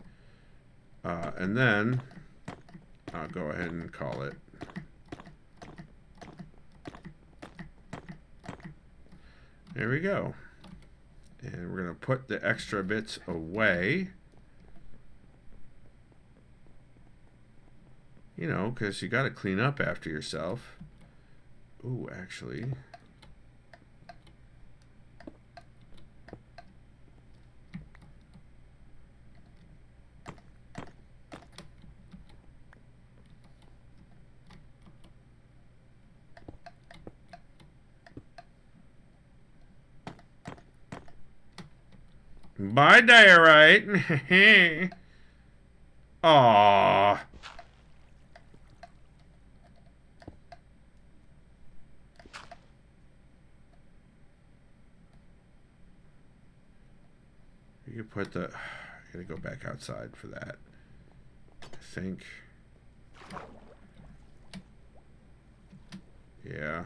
And then I'll go ahead and call it. There we go. And we're going to put the extra bits away. You know, because you got to clean up after yourself. Ooh, actually. Bye, diorite. Aww. You could put the... I gotta go back outside for that. I think. Yeah.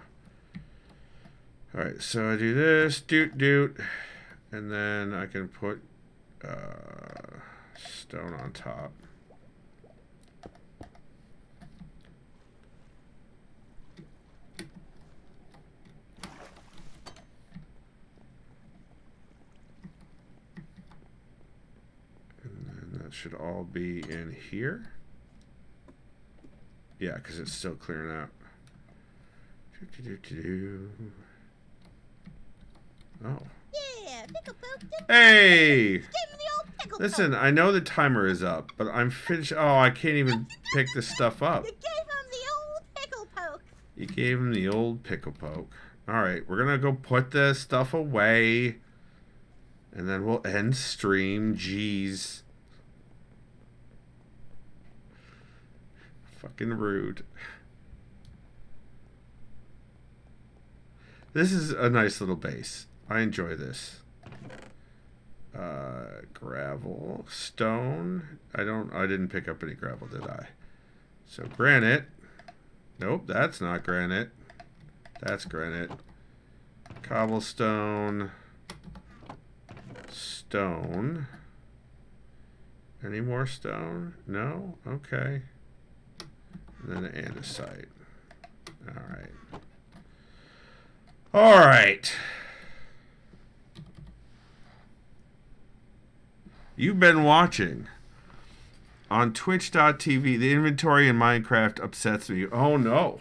Alright, so I do this. Doot. And then I can put stone on top. And then that should all be in here. Yeah, because it's still clearing out. Oh. Hey! Listen, I know the timer is up, but I'm finished. Oh, I can't even pick this stuff up. You gave him the old pickle poke. You gave him the old pickle poke. Alright, we're gonna go put this stuff away. And then we'll end stream. Jeez. Fucking rude. This is a nice little base. I enjoy this. Gravel, stone. I didn't pick up any gravel, did I? So granite. Nope, that's not granite. That's granite. Cobblestone. Stone. Any more stone? No? Okay. And then andesite. Alright. Alright. You've been watching on twitch.tv. The inventory in Minecraft upsets me. Oh no.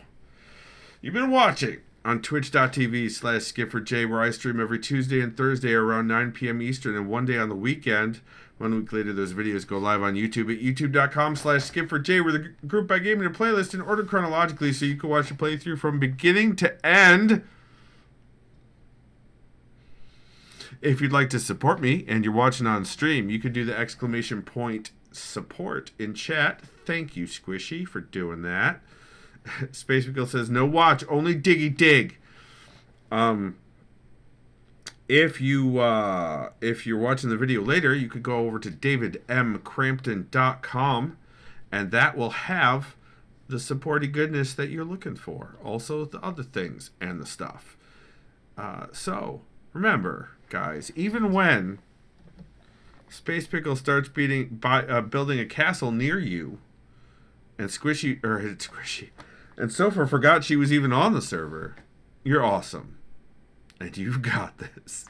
You've been watching on twitch.tv/SkipperJ, where I stream every Tuesday and Thursday around 9 p.m. Eastern, and one day on the weekend. 1 week later, those videos go live on YouTube at youtube.com/SkipperJ, where they're grouped by gaming and playlist in order chronologically, so you can watch the playthrough from beginning to end. If you'd like to support me and you're watching on stream, you could do the ! support in chat. Thank you, Squishy, for doing that. Sspacepickle says, no watch, only diggy dig. If you're watching the video later, you could go over to davidmcrampton.com, and that will have the supporty goodness that you're looking for. Also the other things and the stuff. So remember, guys, even when Sspacepickle starts building a castle near you, and Squishy and Sofa forgot she was even on the server, you're awesome. and you've got this.